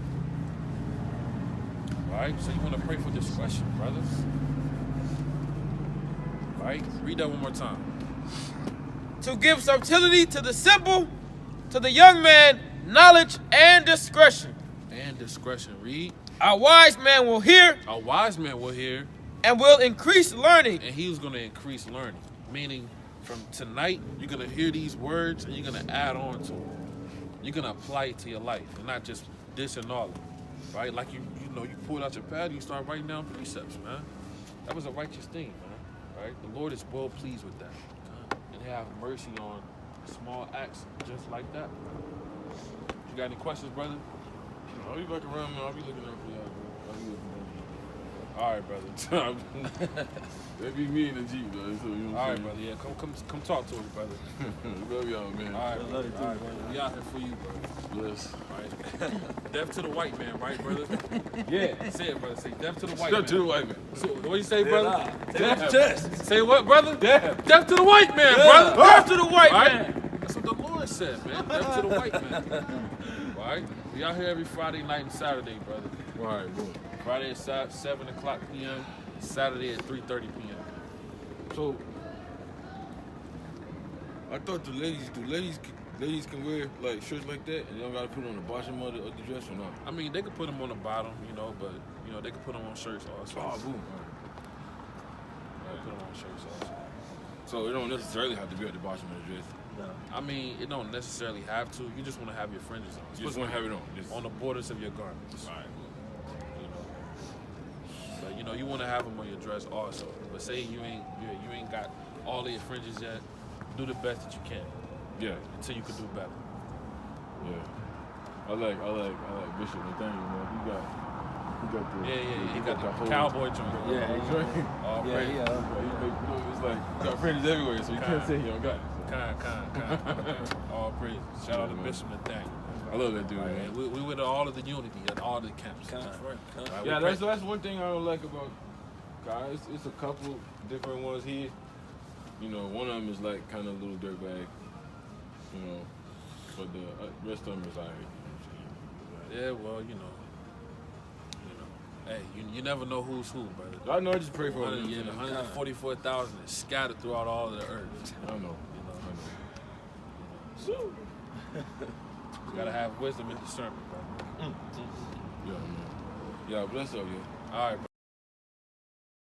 All right, so you want to pray for discretion, brothers. All right, read that one more time. To give subtlety to the simple, to the young man, knowledge and discretion. And discretion, read. A wise man will hear. A wise man will hear. And will increase learning. And he was going to increase learning. Meaning, from tonight, you're going to hear these words and you're going to add on to it. You're going to apply it to your life and not just disannul it. Right? Like you pulled out your pad and you start writing down precepts, man. That was a righteous thing, man. Right? The Lord is well pleased with that. And He'll have mercy on small acts just like that. You got any questions, brother? I'll be back around, man. I'll be looking out for y'all, bro. I'll be looking down. All right, brother. That'd be me in the Jeep, though. So, you know All what right, I'm brother. Yeah, come talk to us, brother. saying? Love y'all, man. All right, brother. All right, brother. We out here for you, brother. Bless. All right. Death to the white man, right, brother? Yeah. Say it, brother. Say death to the white Step man. to the white man. So, what you say, brother? Death. Chest. Say what, brother? Death. Death to the white man, Yeah. brother. Death to the white Right? man. That's what the Lord said, man. Death to the white man. All right? We out here every Friday night and Saturday, brother. All right, boom. Friday at 7 o'clock p.m., Saturday at 3:30 p.m. So, I thought the ladies can wear like shirts like that, and they don't gotta put it on the bottom of the dress or not. I mean, they could put them on the bottom, but, they could put them on shirts also. Oh, boom. They put them on shirts also. So it don't necessarily have to be at the bottom of the dress. I mean, it don't necessarily have to. You just want to have your fringes on. You just want to have it on. Just, On the borders of your garments. all right. But you want to have them on your dress also. But say you ain't got all of your fringes yet, do the best that you can Yeah. until you can do better. Yeah. I like Bishop Nathaniel, man. He got the He got the whole cowboy joint. Yeah, he drink. All praise. It's like he got friends everywhere, so you can't say he don't got it. Kind. All praise. Shout out to man. Bishop Nathaniel. I love that dude, Right, man. we with all of the unity at all the camps. Right, we Yeah, pray- that's one thing I don't like about guys. It's a couple different ones here. One of them is like kind of a little dirtbag. But the rest of them is alright. Yeah, well, hey, you never know who's who, brother. I know. I just pray for them. 144,000 is scattered throughout all of the earth. I know. You gotta have wisdom and discernment, brother. Yeah, man. Yeah, bless up, yeah. All right, bro.